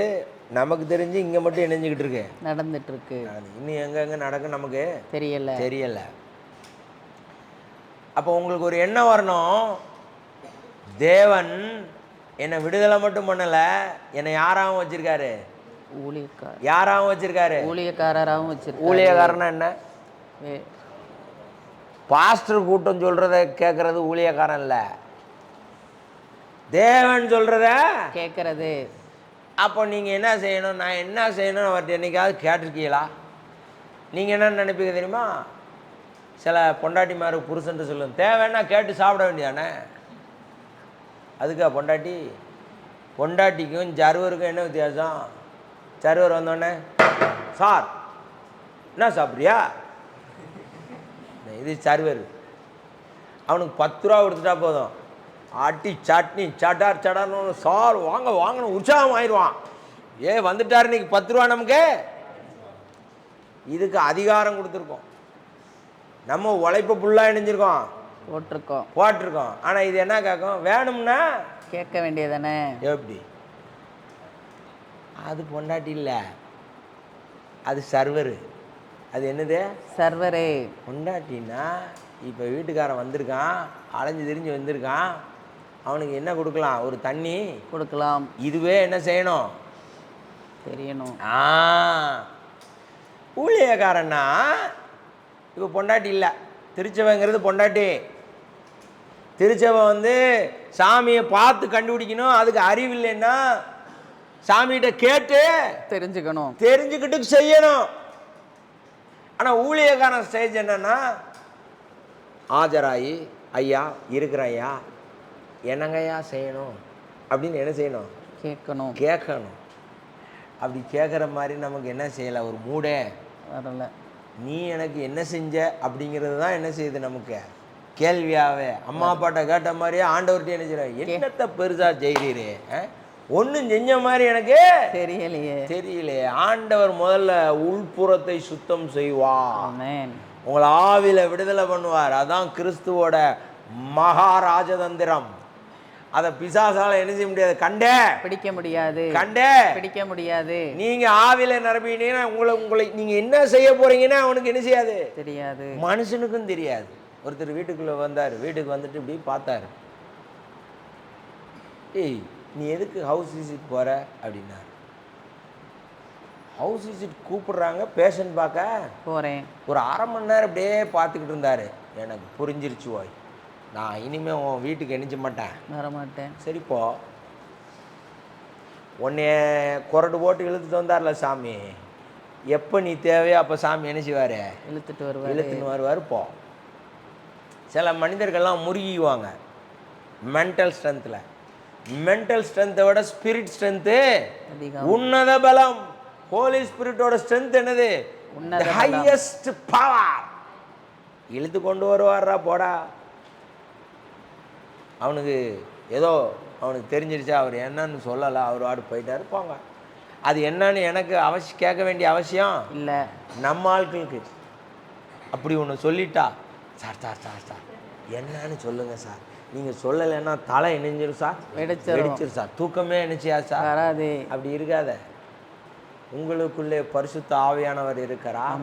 நமக்கு தெரிஞ்சு இங்கே மட்டும் இணைஞ்சிக்கிட்டு இருக்கு, நடந்துட்டு இருக்கு. இன்னும் எங்கெங்கே நடக்கும் நமக்கு தெரியலை. அப்போ உங்களுக்கு ஒரு எண்ணம் வரணும், தேவன் என்னை விடுதலை மட்டும் பண்ணலை, என்னை யாராகவும் வச்சிருக்காரு? யாராகவும் வச்சிருக்காரு? ஊழியக்காரராகவும் வச்சிருக்காரு. ஊழியக்காரனா என்ன? பாஸ்டர் கூட்டம் சொல்கிறத கேட்குறது ஊழியக்காரன் இல்லை, தேவன் சொல்கிறத கேட்குறது. அப்போ நீங்கள் என்ன செய்யணும்? நான் என்ன செய்யணும் அவர்கிட்ட என்னைக்காவது கேட்டிருக்கீங்களா? நீங்கள் என்ன நினைப்பீங்க தெரியுமா? சில பொண்டாட்டிமாருக்கு புருஷன்ட்டு சொல்லுங்க, தேவைன்னா கேட்டு சாப்பிட வேண்டியதானே. அதுக்கா பொண்டாட்டிக்கும் ஜருவருக்கும் என்ன வித்தியாசம்? ஜருவர் வந்தோடனே, சார் என்ன சாப்பிட்றியா? இது சர்வர். அவனுக்கு 10 ரூபா கொடுத்துட்டா போதும், அட்டி சட்னி சடார்னு சார் வாங்க வாங்கணும் உற்சாகம் ஆயிடுவான். வந்துட்டார் இன்னைக்கு 10 ரூபா நமக்கு. இதுக்கு அதிகாரம் கொடுத்துருக்கோம், நம்ம உழைப்பு ஃபுல்லாக இணைஞ்சிருக்கோம், போட்டிருக்கோம். ஆனால் இது என்ன கேட்கும்? வேணும்னா கேட்க வேண்டியதானே. எப்படி? அது பொண்டாட்டி இல்லை, அது சர்வரு. அது என்னது? சர்வரு. பொண்டாட்டின்னா இப்போ வீட்டுக்காரன் வந்திருக்கான், அலைஞ்சு திரிஞ்சு வந்திருக்கான், அவனுக்கு என்ன கொடுக்கலாம்? ஒரு தண்ணி கொடுக்கலாம். இதுவே என்ன செய்யணும்? தெரியணும். ஊழியக்காரன்னா இப்போ பொண்டாட்டி இல்லை, திருச்சபைங்கிறது பொண்டாட்டி. திருச்சபை சாமியை பார்த்து கண்டுபிடிக்கணும், அதுக்கு அறிவு இல்லைன்னா சாமிகிட்ட கேட்டு தெரிஞ்சுக்கிட்டு செய்யணும். ஆனால் ஊழியக்காரன் ஸ்டேஜ் என்னன்னா, ஆஜராகி ஐயா இருக்கிற ஐயா என்னங்கய்யா செய்யணும் அப்படின்னு என்ன செய்யணும்? கேட்கணும். அப்படி கேட்குற மாதிரி நமக்கு என்ன செய்யலை, ஒரு மூடே வரல. நீ எனக்கு என்ன செஞ்ச அப்படிங்கிறது தான் என்ன செய்யுது நமக்கு கேள்வியாவே. அம்மா அப்பாட்ட கேட்ட மாதிரியே ஆண்டவர்கிட்ட என்ன செய்யற, என்னத்தை பெருசா செய்கிறீரே, ஒன்றும் செஞ்ச மாதிரி எனக்கு தெரியலையே. ஆண்டவர் முதல்ல உள்புறத்தை சுத்தம் செய்வார், உங்களை ஆவில விடுதலை பண்ணுவார். அதான் கிறிஸ்துவோட மகாராஜதந்திரம். அதை பிசாசால என்ன செய்ய முடியாது, பிடிக்க முடியாது. நீங்க ஆவில நிரம்பினீங்கன்னா உங்களை நீங்க என்ன செய்ய போறீங்கன்னா அவனுக்கு என்ன செய்யாது, தெரியாது. மனுஷனுக்கும் தெரியாது. ஒருத்தர் வீட்டுக்குள்ள வந்தார், வீட்டுக்கு வந்துட்டு இப்படி பார்த்தாரு, ஏய் நீ எதுக்கு ஹவுஸ் விசிட் போற அப்படின்னா, ஹவுஸ் விசிட் கூப்பிடுறாங்க, பேஷண்ட் பார்க்க போகிறேன். ஒரு அரை மணி நேரம் அப்படியே பார்த்துக்கிட்டு இருந்தார். எனக்கு புரிஞ்சிருச்சு, ஓய் நான் இனிமேல் உன் வீட்டுக்கு எணிஞ்ச வரமாட்டேன். சரிப்போ உன்னைய கொரடு போட்டு இழுத்துட்டு வந்தார்ல சாமி, எப்போ நீ தேவையோ அப்போ சாமி என்ன செய்வார், இழுத்துன்னு வருவார். போ. சில மனிதர்கள்லாம் முருகிக்குவாங்க மென்டல் ஸ்ட்ரென்த்தில். மென்டல் ஸ்ட்ரென்த்தை விட ஸ்பிரிட் ஸ்ட்ரென்த்து உன்னத பலம். ஹோலி ஸ்பிரிட்டோட ஸ்ட்ரென்த் என்னது? Highest power. இழுத்து கொண்டு வருவாரா போடா. அவனுக்கு ஏதோ அவனுக்கு தெரிஞ்சிருச்சா, அவர் என்னன்னு சொல்லலை, அவர் வாடு போயிட்டாரு, போங்க. அது என்னன்னு எனக்கு கேட்க வேண்டிய அவசியம் இல்லை. நம்ம ஆட்களுக்கு அப்படி ஒன்று சொல்லிட்டா, சார் சார் சார் சார் என்னன்னு சொல்லுங்கள் சார், நீங்கள் சொல்லலைன்னா தலை இணைஞ்சிரும் சார், வெடிச்சிரும் சார், தூக்கமே நினைச்சியா சார், வராது. அப்படி இருக்காத. உங்களுக்குள்ளே பரிசுத்த ஆவியானவர் இருக்கிறார்,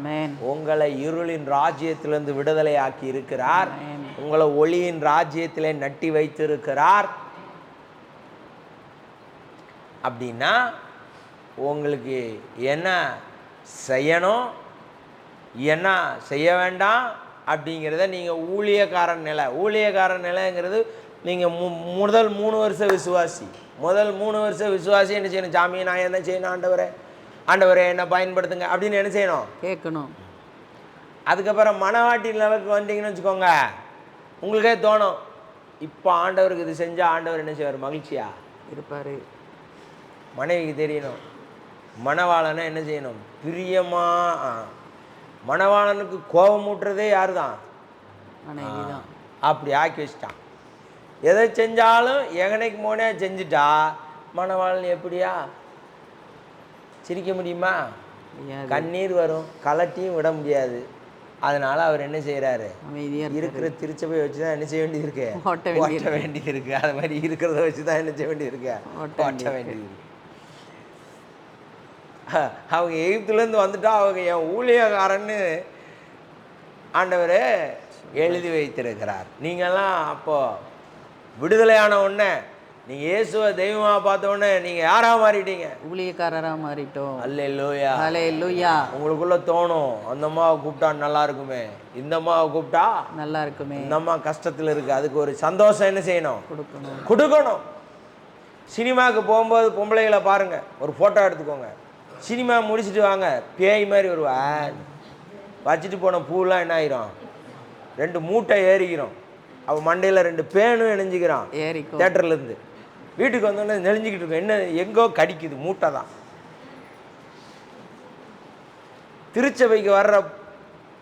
உங்களை இருளின் ராஜ்யத்திலிருந்து விடுதலை ஆக்கி இருக்கிறார். உங்களை ஒளியின் ராஜ்யத்திலே நட்டி வைத்திருக்கிறார். அப்படின்னா உங்களுக்கு என்ன செய்யணும், என்ன செய்ய வேண்டாம் அப்படிங்கிறத நீங்கள் ஊழியக்காரன் நிலைங்கிறது நீங்கள் முதல் 3 வருஷ விசுவாசி. முதல் 3 வருஷ விசுவாசி என்ன செய்யணும்? சாமி நான் என்ன செய்யணும்? ஆண்டவரே என்ன பயன்படுத்துங்க அப்படின்னு என்ன செய்யணும்? கேட்கணும். அதுக்கப்புறம் மனவாட்டி லெவலுக்கு வந்துட்டீங்கன்னு வச்சுக்கோங்க, உங்களுக்கே தோணும் இப்போ ஆண்டவருக்கு இது செஞ்சால் ஆண்டவர் என்ன செய்வார்? மகிழ்ச்சியா இருப்பார். மனைவிக்கு தெரியணும் மணவாளனை என்ன செய்யணும்? பிரியமாக. மணவாளனுக்கு கோபம் ஊட்டுறதே யார் தான்? மனைவி தான். அப்படி ஆக்கி வச்சிட்டான். எதை செஞ்சாலும் எகனைக்கு மோனே செஞ்சுட்டா மணவாளன் எப்படியா சிரிக்க முடியுமா? கண்ணீர் வரும், கலட்டியும் விட முடியாது. அதனால அவர் என்ன செய்கிறாரு? இருக்கிற திருச்சபையை வச்சு தான் என்ன செய்ய வேண்டியது இருக்கு? ஓட்ட வேண்டியது இருக்கு. அது மாதிரி இருக்கிறத வச்சு தான் என்ன செய்ய வேண்டியது இருக்கு? ஓட்ட வேண்டியது இருக்கு. அவங்க எகிப்துலேருந்து வந்துட்டா அவங்க என் ஊழியக்காரன்னு ஆண்டவர் எழுதி வைத்திருக்கிறார். நீங்கள்லாம் அப்போது விடுதலையான உடனே நீங்கள் இயேசுவை தெய்வமாக பார்த்த உடனே நீங்கள் யாராக மாறிட்டீங்க? ஊழியக்காரராக மாறிட்டோம். அல்லேலூயா, அல்லேலூயா. உங்களுக்குள்ள தோணும், அந்த அம்மாவை கூப்பிட்டா நல்லா இருக்குமே, இந்த அம்மாவை கூப்பிட்டா நல்லா இருக்குமே, இந்த அம்மா கஷ்டத்தில் இருக்குது, அதுக்கு ஒரு சந்தோஷம் என்ன செய்யணும்? கொடுக்கணும். சினிமாவுக்கு போகும்போது பொம்பளைகளை பாருங்கள், ஒரு ஃபோட்டோ எடுத்துக்கோங்க. சினிமா முடிச்சுட்டு வாங்க, பேய் மாதிரி வருவான். வச்சுட்டு போன பூவெலாம் என்ன ஆகிரும்? 2 மூட்டை ஏறிக்கிறோம். அவன் மண்டையில் 2 பேனும் இணைஞ்சிக்கிறான். தேட்டர்லேருந்து வீட்டுக்கு வந்தோடனே நெளிஞ்சிக்கிட்டு இருக்கோம். என்ன எங்கோ கடிக்குது, மூட்டை தான். திருச்சபைக்கு வர்ற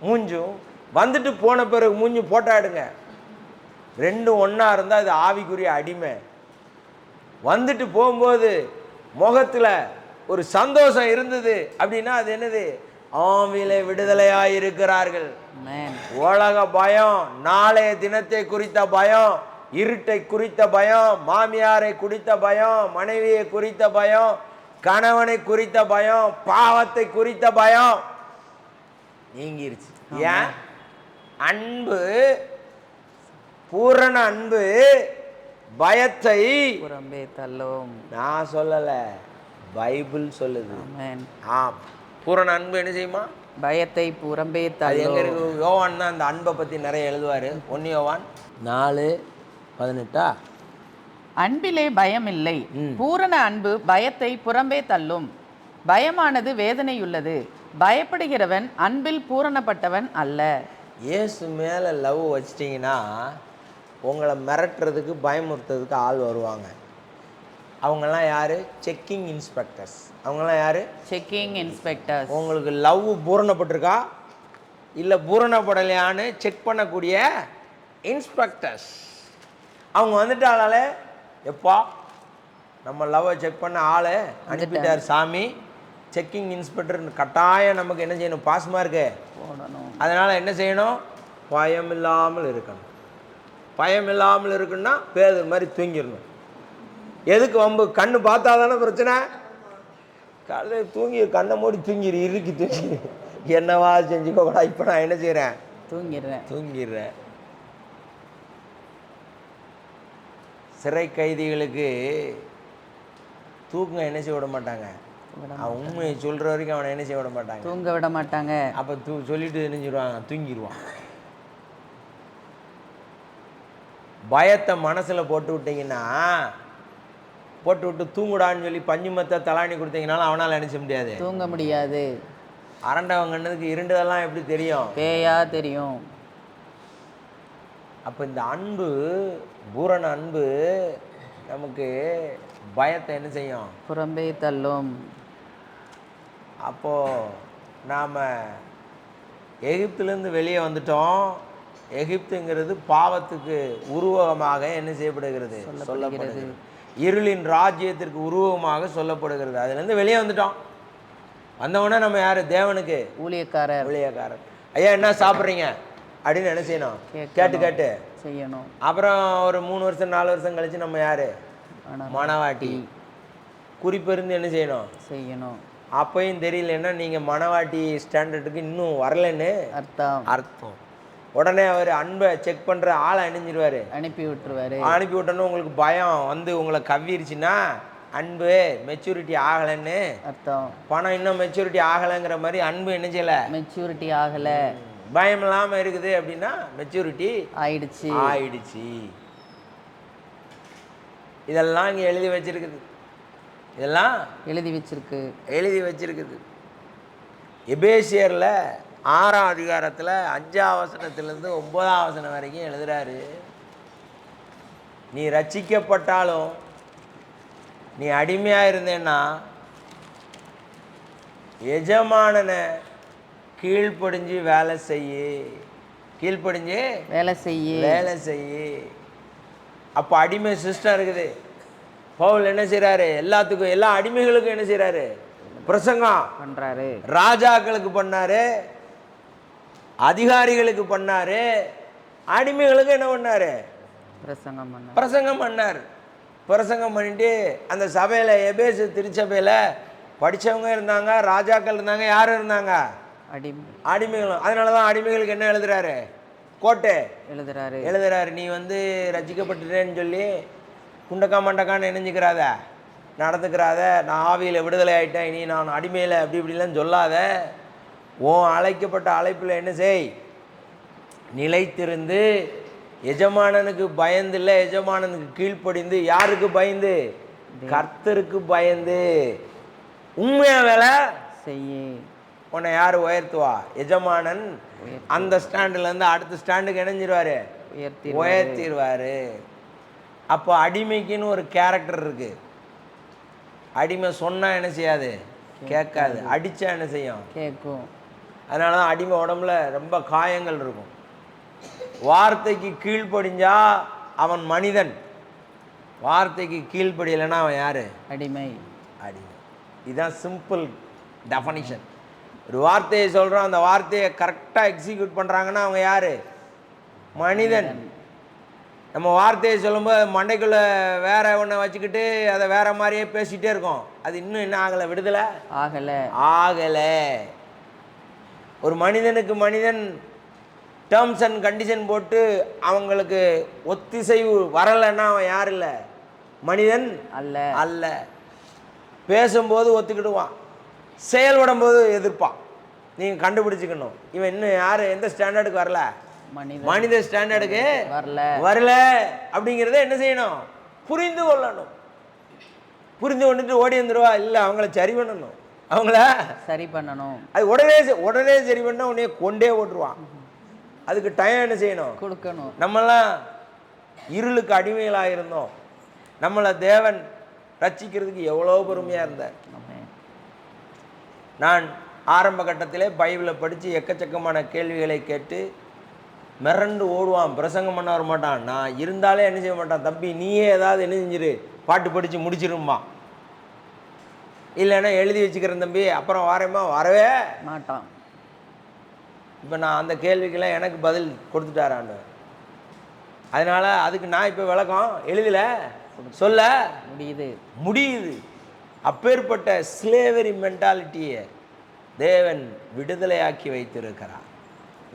மூஞ்சும் வந்துட்டு போன பிறகு மூஞ்சும் போட்டோ எடுங்க. 2 ஒன்றா இருந்தால் அது ஆவிக்குரிய அடிமை. வந்துட்டு போகும்போது முகத்தில் ஒரு சந்தோஷம் இருந்தது அப்படின்னா அது என்னது? ஆவிலே விடுதலையாக இருக்கிறார்கள். உலக பயம், நாளைய தினத்தை குறித்த பயம், இருட்டை குறித்த பயம், மாமியாரை குறித்த பயம், மனைவியை குறித்த பயம், கணவனை குறித்த பயம், பாவத்தை குறித்த பயம் நீங்கிருச்சு. ஏன்? அன்பு, பூரண அன்பு பயத்தை புறம்பே தள்ளும். நான் சொல்லலை, பைபிள் சொல்லுது. ஆம், பூரண அன்பு என்ன செய்யுமா? பயத்தை புறம்பே தள்ளும். எங்க இருக்கு? யோவான் தான் அந்த அன்பை பற்றி நிறைய எழுதுவார். 1 யோவான் 4:18. அன்பிலே பயம் இல்லை, பூரண அன்பு பயத்தை புறம்பே தள்ளும். பயமானது வேதனையுள்ளது, பயப்படுகிறவன் அன்பில் பூரணப்பட்டவன் அல்ல. இயேசு மேலே லவ் வச்சிட்டிங்கன்னா உங்களை மிரட்டுறதுக்கு பயமுறுத்துறதுக்கு ஆள் வருவாங்க. அவங்கெல்லாம் யார்? Checking inspectors. அவங்கெல்லாம் யார்? Checking inspectors. உங்களுக்கு லவ் பூரணப்பட்டிருக்கா இல்லை பூரணப்படலையான்னு செக் பண்ணக்கூடிய இன்ஸ்பெக்டர்ஸ். அவங்க வந்துட்டாலே எப்பா நம்ம லவ்வை செக் பண்ண ஆளை அனுப்பிட்டார் சாமி, செக்கிங் இன்ஸ்பெக்டர் கட்டாயம் நமக்கு என்ன செய்யணும்? பாஸ் மார்க்கு போடணும். அதனால் என்ன செய்யணும்? பயம் இல்லாமல் இருக்கணும். பயம் இல்லாமல் இருக்குன்னா பேதர் மாதிரி தூங்கிடணும். எதுக்கு வம்பு? கண்ணு பார்த்தா தானே பிரச்சனை. காலையில் தூங்கி கண்ணை மூடி தூங்கிடு, இறுக்கி தூங்கி என்னவா செஞ்சுக்கோடா, இப்போ நான் என்ன செய்கிறேன்? தூங்கிடுறேன். சிறை கைதிகளுக்கு தூங்க என்ன செய்ய விட மாட்டாங்க. அவன் உண்மையை சொல்கிற வரைக்கும் அவனை என்ன செய்ய விட மாட்டாங்க, தூங்க விட மாட்டாங்க. அப்போ சொல்லிட்டு என்ன செஞ்சிருவாங்க? தூங்கிடுவான். பயத்தை மனசில் போட்டு விட்டிங்கன்னா, போட்டு விட்டு தூங்குடான்னு சொல்லி பஞ்சுமத்தை தலாணி கொடுத்தீங்கனாலும் அவனால் நினைச்ச முடியாது, தூங்க முடியாது. அரண்டவங்கன்னதுக்கு இருண்டதெல்லாம் எப்படி தெரியும்? பேயா தெரியும். அப்போ இந்த அன்பு, பூரண அன்பு நமக்கு பயத்தை என்ன செய்யும்? புறம்பே தள்ளும். அப்போது நாம் எகிப்திலேருந்து வெளியே வந்துட்டோம். எகிப்துங்கிறது பாவத்துக்கு உருவகமாக என்ன செய்யப்படுகிறது? சொல்லப்படுகிறது. இருளின் ராஜ்யத்திற்கு உருவகமாக சொல்லப்படுகிறது. அதுலேருந்து வெளியே வந்துட்டோம். வந்தவொடனே நம்ம யார்? தேவனுக்கு ஊழியக்காரர். ஐயா என்ன சாப்பிட்றீங்க அப்படின்னு என்ன செய்யணும்? கேட்டு செய்யணும். அப்புறம் ஒரு 3 வருஷம் 4 வருஷம் கழித்து நம்ம யார்? மணவாட்டி. குறிப்பிருந்து என்ன செய்யணும்? அப்பையும் தெரியலன்னா நீங்கள் மணவாட்டி ஸ்டாண்டர்டுக்கு இன்னும் வரலன்னு அர்த்தம். உடனே அவர் அன்பை செக் பண்ணுற ஆளை அணிஞ்சிருவார், அனுப்பி விட்டுருவாரு. அனுப்பி விட்டோன்னு உங்களுக்கு பயம் வந்து உங்களை கவ்விருச்சுன்னா அன்பு மெச்சூரிட்டி ஆகலைன்னு அர்த்தம். பணம் இன்னும் மெச்சூரிட்டி ஆகலைங்கிற மாதிரி அன்பு என்ன செய்யலை, மெச்சூரிட்டி ஆகலை. பயம் இல்லாமல் இருக்குது அப்படின்னா மெச்சூரிட்டி ஆயிடுச்சு ஆயிடுச்சு. இதெல்லாம் இங்கே எழுதி வச்சிருக்குது, இதெல்லாம் எழுதி வச்சிருக்குது. எபேசியரில் 6ஆம் அதிகாரத்தில் 5ஆம் வசனத்திலேருந்து 9ஆம் வசனம் வரைக்கும் எழுதுறாரு, நீ ரட்சிக்கப்பட்டாலும் நீ அடிமையாக இருந்தேன்னா எஜமானனை கீழ்ப்படிஞ்சு வேலை செய்யு. அப்போ அடிமை சிஸ்டம் இருக்குது. பவுல் என்ன செய்கிறாரு, எல்லாத்துக்கும் எல்லா அடிமைகளுக்கும் என்ன செய்கிறாரு, பிரசங்கம் பண்ணுறாரு. ராஜாக்களுக்கு பண்ணாரு, அதிகாரிகளுக்கு பண்ணாரு, அடிமைகளுக்கு என்ன பண்ணாரு, பிரசங்கம் பண்ணார். பிரசங்கம் பண்ணிட்டு அந்த சபையில் எபேசு திருச்சபையில் படித்தவங்க இருந்தாங்க, ராஜாக்கள் இருந்தாங்க, யாரும் இருந்தாங்க, அடிமைகளும். அதனால தான் அடிமைகளுக்கு என்ன எழுதுறாரு, கோட்டை எழுதுறாரு. நீ வந்து ரசிக்கப்பட்டுட்டேன்னு சொல்லி குண்டக்கா மண்டக்கான்னு நினைஞ்சிக்கிறாத, நடந்துக்கிறாத, நான் ஆவியில் விடுதலை ஆகிட்டேன், இனி நான் அடிமையில் அப்படி இப்படிலாம் சொல்லாத. உன் அழைக்கப்பட்ட அழைப்பில் என்ன செய், நிலைத்திருந்து எஜமானனுக்கு பயந்து இல்லை, எஜமானனுக்கு கீழ்ப்படிந்து. யாருக்கு பயந்து, கர்த்தருக்கு பயந்து உண்மையா வேலை செய்ய. உன்னை யார் உயர்த்துவா, எஜமானன். அந்த ஸ்டாண்டுலேருந்து அடுத்த ஸ்டாண்டுக்கு இணைஞ்சிருவாரு, உயர்த்திடுவார். அப்போ அடிமைக்குன்னு ஒரு கேரக்டர் இருக்கு. அடிமை சொன்னால் என்ன செய்யாது, கேட்காது. அடித்தா என்ன செய்யும், கேட்கும். அதனால தான் அடிமை உடம்புல ரொம்ப காயங்கள் இருக்கும். வார்த்தைக்கு கீழ்ப்படிஞ்சா அவன் மனிதன், வார்த்தைக்கு கீழ்ப்படியலைன்னா அவன் யாரு, அடிமை. இதுதான் சிம்பிள் டெஃபனிஷன். ஒரு வார்த்தையை சொல்கிறோம், அந்த வார்த்தையை கரெக்டாக எக்ஸிக்யூட் பண்ணுறாங்கன்னா அவங்க யார், மனிதன். நம்ம வார்த்தையை சொல்லும்போது மண்டைக்குள்ளே வேற ஒன்றை வச்சுக்கிட்டு அதை வேற மாதிரியே பேசிகிட்டே இருக்கோம். அது இன்னும் என்ன ஆகலை, விடுதலை ஆகலை. ஒரு மனிதனுக்கு மனிதன் டேர்ம்ஸ் அண்ட் கண்டிஷன் போட்டு அவங்களுக்கு ஒத்திசைவு வரலைன்னா அவன் யார் இல்லை, மனிதன் அல்ல. பேசும்போது ஒத்துக்கிடுவான், செயல்படும் போது எதிர்ப்பான். நீங்கள் கண்டுபிடிச்சிக்கணும், இவன் இன்னும் யார் எந்த ஸ்டாண்டர்டுக்கு வரல, மனித ஸ்டாண்டர்டுக்கு வரல அப்படிங்கிறத என்ன செய்யணும், புரிந்து கொள்ளணும். புரிந்து கொண்டுட்டு ஓடி வந்துடுவா, இல்லை அவங்கள சரி பண்ணணும், அவங்கள சரி பண்ணணும். அது உடனே சரி பண்ணால் உடனே கொண்டே ஓட்டுருவான். அதுக்கு டைம் என்ன செய்யணும், கொடுக்கணும். நம்மெல்லாம் இருளுக்கு அடிமைகளாக இருந்தோம், நம்மளை தேவன் ரட்சிக்கிறதுக்கு எவ்வளோ பொறுமையாக இருந்தார். நான் ஆரம்ப கட்டத்திலே பைபிளை படித்து எக்கச்சக்கமான கேள்விகளை கேட்டு மிரண்டு ஓடுவான். பிரசங்கம் பண்ண வர மாட்டான். நான் இருந்தாலே என்ன செய்ய மாட்டான், தம்பி நீயே ஏதாவது என்ன செஞ்சிரு, பாட்டு படித்து முடிச்சிரும்பான். இல்லைன்னா எழுதி வச்சுக்கிறேன் தம்பி, அப்புறம் வரவே மாட்டான். இப்போ நான் அந்த கேள்விக்கெல்லாம் எனக்கு பதில் கொடுத்துட்டாரான்னு. அதனால் அதுக்கு நான் இப்போ விளக்கம் எழுதல சொல்ல முடியுது. அப்பேற்பட்ட ஸ்லேவரி மென்டாலிட்டியை தேவன் விடுதலையாக்கி வைத்திருக்கிறார்.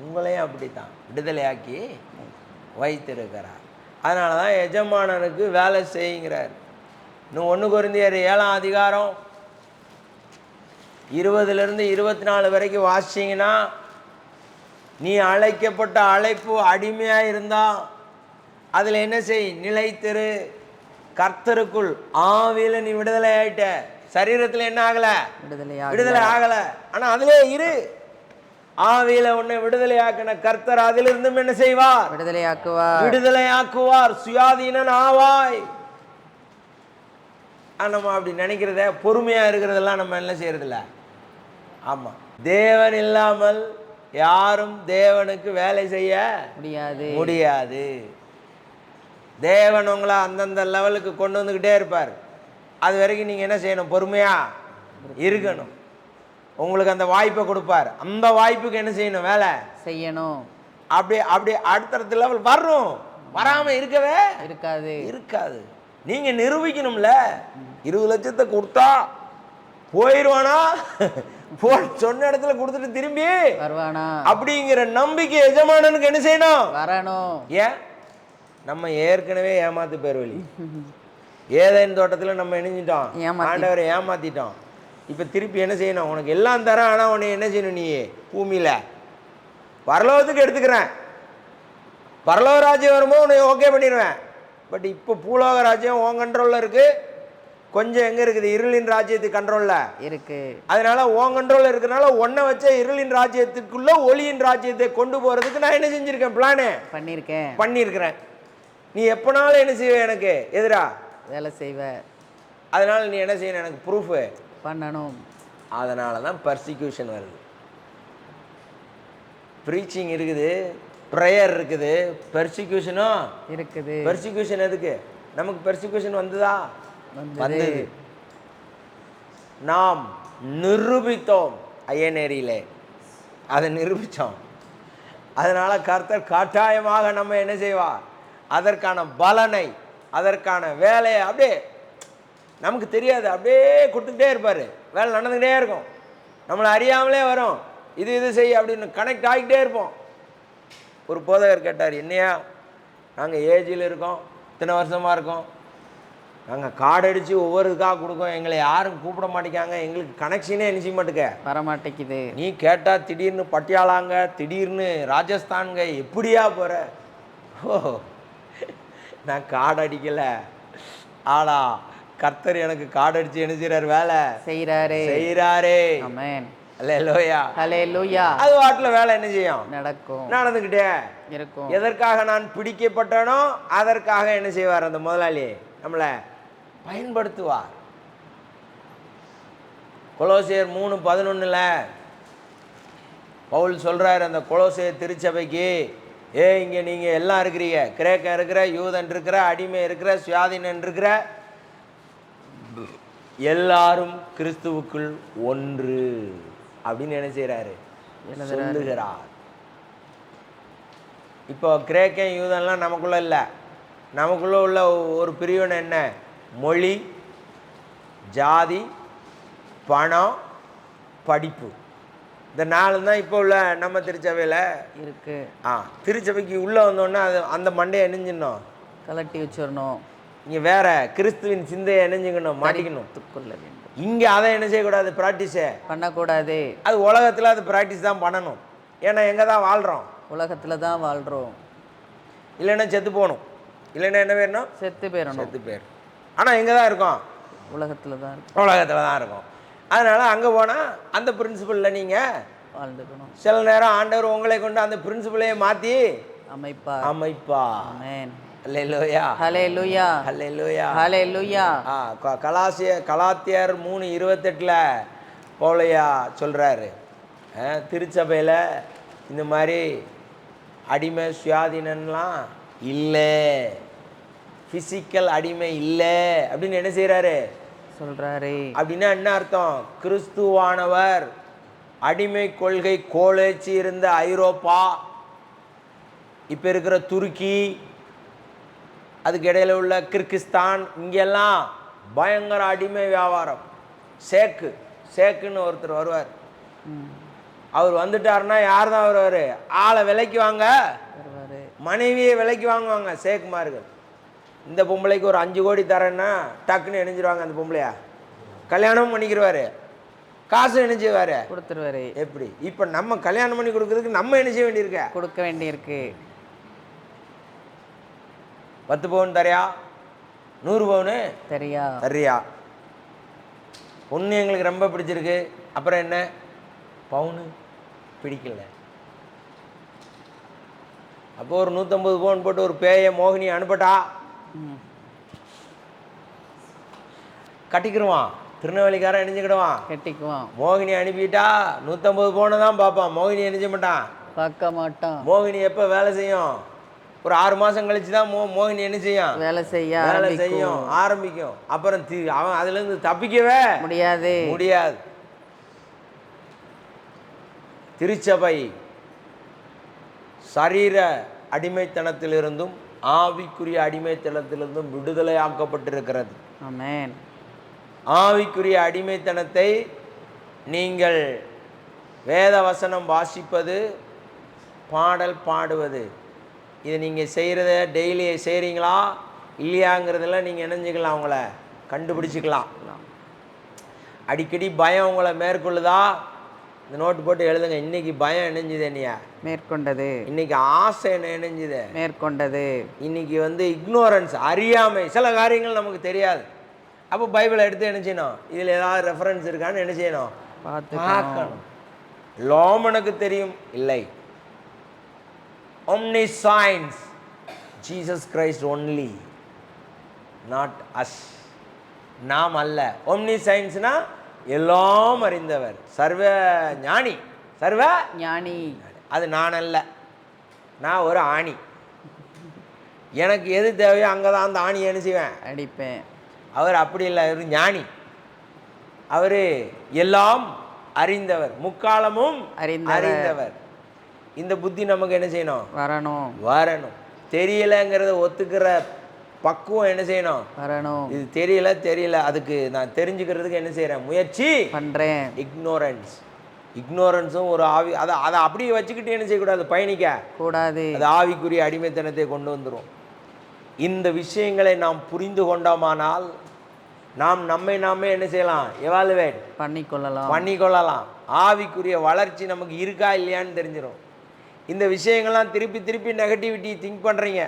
உங்களையும் அப்படித்தான் விடுதலையாக்கி வைத்திருக்கிறார். அதனால தான் எஜமானனுக்கு வேலை செய்யுங்கிறார். இன்னும் 1 கொரிந்தியர் 7ஆம் அதிகாரம் 20லேருந்து 24 வரைக்கும் வாசிச்சிங்கன்னா, நீ அழைக்கப்பட்ட அழைப்பு அடிமையாக இருந்தா அதில் என்ன செய், நிலைத்திரு. கர்த்தருக்குள் ஆவியில் நீ விடுதலை ஆயிட்ட, சரீரத்தில் என்ன ஆகலை, விடுதலை ஆகலை. ஆனால் அதிலே இரு. ஆவியில் உன்னை விடுதலை ஆக்கின கர்த்தர் அதிலிருந்தும் என்ன செய்வார், விடுதலை ஆக்குவார். சுயாதீனன் ஆவாய். நம்ம அப்படி நினைக்கிறத, பொறுமையாக இருக்கிறதெல்லாம் நம்ம என்ன செய்யறதில்ல. ஆமாம், தேவன் இல்லாமல் யாரும் தேவனுக்கு வேலை செய்ய முடியாது. தேவன் உங்களை அந்தந்த லெவலுக்கு கொண்டு வந்துக்கிட்டே இருப்பார். அது வரைக்கும் நீங்கள் என்ன செய்யணும், பொறுமையாக இருக்கணும். உங்களுக்கு அந்த வாய்ப்பை கொடுப்பார். அந்த வாய்ப்புக்கு என்ன செய்யணும், வேலை செய்யணும். அப்படி அடுத்தடுத்த லெவல் வரும். வராமல் இருக்கவே இருக்காது. நீங்கள் நிரூபிக்கணும்ல. 20 லட்சத்தை கொடுத்தா போயிடுவானா, சொன்ன இடத்துல கொடுத்துட்டு திரும்பி வருவானா அப்படிங்கிற நம்பிக்கை எஜமானனுக்கு என்ன செய்யணும்? வரணும். ஏன்? நம்ம ஏற்கனவே ஏமாத்து பேர் வழி. ஏதேன் தோட்டத்தில் நம்ம இணைஞ்சிட்டோம், ஆண்டவரை ஏமாத்திட்டோம். இப்போ திருப்பி என்ன செய்யணும்? உனக்கு எல்லாம் தரேன், ஆனால் உன்னை என்ன செய்யணும்? நீ பூமியில் பரலோகத்துக்கு எடுத்துக்கிறேன், பரலோக ராஜ்யம் வரும்போது உன்னை ஓகே பண்ணிடுவேன். பட் இப்போ பூலோக ராஜ்யம் உன் கண்ட்ரோலில் இருக்குது, கொஞ்சம் எங்கே இருக்குது? இருளின் ராஜ்யத்துக்கு கண்ட்ரோலில் இருக்கு. அதனால உன் கண்ட்ரோலில் இருக்கிறனால ஒன்றை வச்ச இருளின் ராஜ்யத்துக்குள்ள ஒளியின் ராஜ்யத்தை கொண்டு போகிறதுக்கு நான் என்ன செஞ்சுருக்கேன்? பிளானு பண்ணியிருக்கிறேன். நீ எப்போனாலும் என்ன செய்வே? எனக்கு எதிரா வேலை செய்வ. அதனால நீ என்ன செய்யணும்? எனக்கு ப்ரூஃபு பண்ணணும். அதனால தான் பர்சிக்யூஷன் வருது. ப்ரீச்சிங் இருக்குது, ப்ரேயர் இருக்குது, பெர்சிக்யூஷனும் இருக்குது. பெர்சிக்யூஷன் எதுக்கு? நமக்கு பெர்சிக்யூஷன் வந்ததா? வந்தது. நாம் நிரூபித்தோம் ஐயனேரியிலே, அதை நிரூபித்தோம். அதனால கர்த்தர் கட்டாயமாக நம்ம என்ன செய்வா? அதற்கான பலனை, அதற்கான வேலையை அப்படியே நமக்கு தெரியாது, அப்படியே கொடுத்துக்கிட்டே இருப்பார். வேலை நடந்துக்கிட்டே இருக்கும், நம்மளை அறியாமலே வரும். இது செய் அப்படின்னு கனெக்ட் ஆகிக்கிட்டே இருப்போம். ஒரு போதகர் கேட்டார், என்னையா நாங்கள் ஏஜில் இருக்கோம், இத்தனை வருஷமாக இருக்கோம், நாங்கள் கார்டு அடித்து ஒவ்வொருக்காக கொடுக்கோம், எங்களை யாரும் கூப்பிட மாட்டேங்காங்க, எங்களுக்கு கனெக்ஷனே என்ன செய்ய மாட்டேங்க, வரமாட்டேங்குது. நீ கேட்டால் திடீர்னு பட்டியாலாங்க, திடீர்னு ராஜஸ்தானுங்க, எப்படியா போகிற? ஓ, நான் கார்டு அடிக்கலை, ஆளா கர்த்தர் எனக்கு கார்டு அடிச்சு என்ன செய்றாரு? வேலை செய்கிறாரே. ஆமென். அல்லேலூயா. அல்லேலூயா. அது வாட்டில் வேலை என்ன செய்யும்? நடந்துக்கிட்டே இருக்கும். எதற்காக நான் பிடிக்கப்பட்டனோ அதற்காக என்ன செய்வார்? அந்த முதலாளி நம்மளை பயன்படுத்துவார். கொலோசியர் 3:11 பவுல் சொல்றாரு அந்த கொலோசியர் திருச்சபைக்கு, இங்கே நீங்கள் எல்லாம் இருக்கிறீங்க, கிரேக்கன் இருக்கிற, யூதன் இருக்கிற, அடிமை இருக்கிற, சுயாதீனன் இருக்கிற, எல்லாரும் கிறிஸ்துவுக்குள் ஒன்று அப்படின்னு என்ன செய்கிறாரு? சொல்லுகிறார். இப்போ கிரேக்கன் யூதன்லாம் நமக்குள்ள இல்லை. நமக்குள்ள உள்ள ஒரு பிரிவினை என்ன? மொழி, ஜாதி, பணம், படிப்பு. இந்த 4 தான் இப்போ உள்ள நம்ம திருச்சபையில் இருக்கு. திருச்சபைக்கு உள்ளே வந்தோடனே அது அந்த மண்டையை இணைஞ்சிடணும், கலட்டி வச்சிடணும். இங்கே வேற கிறிஸ்துவின் சிந்தையை இணைஞ்சிக்கணும், மாட்டிக்கணும். இங்கே அதை என்ன செய்யக்கூடாது? ப்ராக்டிஸே பண்ணக்கூடாது. அது உலகத்தில் அது ப்ராக்டிஸ் தான் பண்ணணும். ஏன்னா எங்கே தான் வாழ்கிறோம்? உலகத்தில் தான் வாழ்கிறோம். இல்லைன்னா செத்து போகணும், இல்லைன்னா என்ன வேணும்? செத்து போயிடும். ஆனால் எங்கே தான் இருக்கோம்? உலகத்தில் தான் இருக்கும். அதனால் அங்கே போனால் அந்த பிரின்சிபலில் நீங்கள் வாழ்ந்துக்கணும். சில நேரம் ஆண்டவர் உங்களை கொண்டு அந்த பிரின்சிபலையே மாற்றி அமைப்பா. அல்லேலூயா. அல்லேலூயா. அல்லேலூயா. அல்லேலூயா. கலாத்தியர் 3:28 பவுலையா சொல்கிறாரு, திருச்சபையில் இந்த மாதிரி அடிமை சுயாதீனம்லாம் இல்லை, ஃபிசிக்கல் அடிமை இல்லை அப்படின்னு என்ன செய்கிறாரு? சொல்கிறாரு. அப்படின்னா என்ன அர்த்தம்? கிறிஸ்துவானவர் அடிமை கொள்கை கோலேச்சி இருந்த ஐரோப்பா, இப்போ இருக்கிற துருக்கி, அதுக்கு இடையில உள்ள கிர்கிஸ்தான், இங்கெல்லாம் பயங்கர அடிமை வியாபாரம். சேக்குன்னு ஒருத்தர் வருவார். அவர் வந்துட்டாருன்னா யார் தான் வருவார்? ஆளை விலைக்கு வாங்க, மனைவியை விலைக்கு வாங்குவாங்க சேக்குமார்கள். இந்த பொம்பளைக்கு ஒரு 5 கோடி தரேன்னா டக்குன்னு இணைஞ்சிருவாங்க. அந்த பொம்பளையா கல்யாணமும் பண்ணிக்கிறவாரு, காசு என்ன செய்வாரு? கொடுத்துருவாரு. எப்படி? இப்போ நம்ம கல்யாணம் பண்ணி கொடுக்கறதுக்கு நம்ம என்ன செய்ய வேண்டியிருக்க? கொடுக்க வேண்டியிருக்கு. 10 பவுன் தரியா? 100 பவுனு தரியா? பொண்ணு எங்களுக்கு ரொம்ப பிடிச்சிருக்கு, அப்புறம் என்ன? பவுனு பிடிக்கல. அப்போ ஒரு 150 பவுன் போட்டு ஒரு பேயை மோகினி அனுப்பட்டா கட்டிக்கிடுவான். திருநெல்வேலிக்காரன் இணைஞ்சுக்கிடுவான், கட்டிக்குவான். மோகினி அனுப்பிட்டா 150 பவுனை தான் பார்ப்பான், மோகினி இணைஞ்ச மாட்டான், பார்க்க மாட்டான். மோகினி எப்போ வேலை செய்யும்? ஒரு 6 மாதம் கழிச்சு தான் மோகினி என்ன செய்யும்? வேலை செய்யும் ஆரம்பிக்கும். அப்புறம் அவன் அதுலேருந்து தப்பிக்கவே முடியாது. திருச்சபை சரீர அடிமைத்தனத்திலிருந்தும் ஆவிக்குரிய அடிமைத்தனத்திலிருந்தும் விடுதலை ஆக்கப்பட்டிருக்கிறது. ஆமென். ஆவிக்குரிய அடிமைத்தனத்தை நீங்கள் வேத வசனம் வாசிப்பது, பாடல் பாடுவது, இதை நீங்கள் செய்கிறத டெய்லி செய்கிறீங்களா இல்லையாங்கிறதெல்லாம் நீங்கள் இணைஞ்சிக்கலாம், அவங்கள கண்டுபிடிச்சிக்கலாம். அடிக்கடி பயம் உங்களை மேற்கொள்ளுதா, இந்த நோட்டு போட்டு எழுதுங்க. இன்னைக்கு பயம் இணைஞ்சுது என்னையா மேற்கொண்டது, இன்னைக்கு ஆசை என்ன இணைஞ்சுது மேற்கொண்டது, இன்னைக்கு இக்னோரன்ஸ், அறியாமை, சில காரியங்கள் நமக்கு தெரியாது. அப்போ பைபிளை எடுத்து என்ன செய்யணும், இதில் ஏதாவது ரெஃபரன்ஸ் இருக்கான்னு என்ன செய்யணும், பார்க்கணும். லோமனுக்கு தெரியும், இல்லை. omniscience, Jesus Christ only, not us, நாம் அல்ல. omniscience-னா எல்லாம் அறிந்தவர், சர்வ ஞானி, சர்வ ஞானி. அது நான் அல்ல, நான் ஒரு ஆணி. எனக்கு எது தேவையோ அங்கே தான் அந்த ஆணியை என்ன செய்வேன், அடிப்பேன். அவர் அப்படி இல்லை, அவர் ஞானி, அவர் எல்லாம் அறிந்தவர், முக்காலமும் அறிந்தவர். இந்த புத்தி நமக்கு என்ன செய்யணும், வரணும். தெரியலங்கிறத ஒத்துக்கிற பக்குவம் என்ன செய்யணும், வரணும். இது தெரியல, அதுக்கு நான் தெரிஞ்சுக்கிறதுக்கு என்ன செய்கிறேன், முயற்சி பண்ணுறேன். இக்னோரன்ஸும் ஒரு ஆவி, அதை அப்படியே வச்சுக்கிட்டு என்ன செய்யக்கூடாது, பயணிக்க கூடாது. அது ஆவிக்குரிய அடிமைத்தனத்தை கொண்டு வந்துடும். இந்த விஷயங்களை நாம் புரிந்து கொண்டோமானால் நாம் நம்மை நாமே என்ன செய்யலாம், எவாலுவேட் பண்ணிக்கொள்ளலாம். ஆவிக்குரிய வளர்ச்சி நமக்கு இருக்கா இல்லையான்னு தெரிஞ்சிடும். இந்த விஷயங்கள்லாம் திருப்பி நெகட்டிவிட்டி திங்க் பண்ணுறீங்க.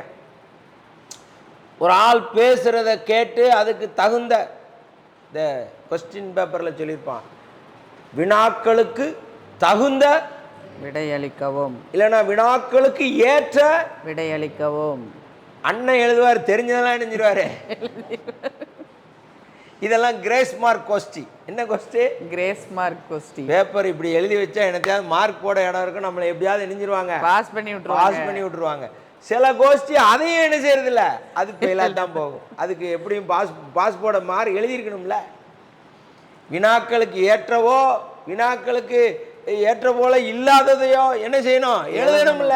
ஒரு ஆள் பேசுகிறத கேட்டு அதுக்கு தகுந்த, இந்த கொஸ்டின் பேப்பரில் சொல்லியிருப்பான், வினாக்களுக்கு தகுந்த விடையளிக்கவும், இல்லைன்னா வினாக்களுக்கு ஏற்ற விடையளிக்கவும். அண்ணன் எழுதுவார், தெரிஞ்சதெல்லாம் எழுதிடுவாரு. இதெல்லாம் கிரேஸ் மார்க் கொஸ்டி. என்ன கொஸ்டி? கிரேஸ் மார்க் கொஸ்டி. பேப்பர் இப்படி எழுதி வச்சா எனத்தையாவது மார்க் போட இடம் இருக்கும், நம்மளை எப்படியாவது இணைஞ்சிருவாங்க, பாஸ் பண்ணி விட்டுருவாங்க. சில கோஷ்டி அதையும் என்ன செய்யறதில்ல, அது ஃபெயிலாக தான் போகும். அதுக்கு எப்படியும் பாஸ் போட மார்க் எழுதியிருக்கணும்ல. வினாக்களுக்கு ஏற்றவோ வினாக்களுக்கு ஏற்ற போல இல்லாததையோ என்ன செய்யணும், எழுதணும்ல.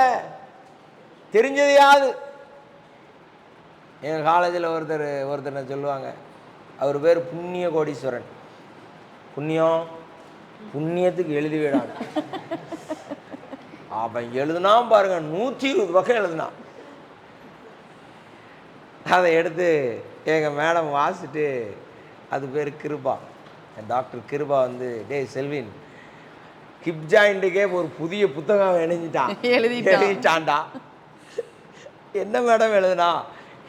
தெரிஞ்சதையாவது. எங்கள் காலேஜில் ஒருத்தர் சொல்லுவாங்க, அவர் பேர் புண்ணிய கோடீஸ்வரன். புண்ணியத்துக்கு எழுதி விடாங்க. அவன் எழுதுனான் பாருங்க, 120 பக்கம் எழுதுனான். அதை எடுத்து எங்கள் மேடம் வாசிட்டு, அது பேர் கிருபா, டாக்டர் கிருபா டேய் செல்வின், ஹிப் ஜாயிண்ட்டுக்கே ஒரு புதிய புத்தகம் எழுதிட்டான்டா. என்ன மேடம் எழுதுனா,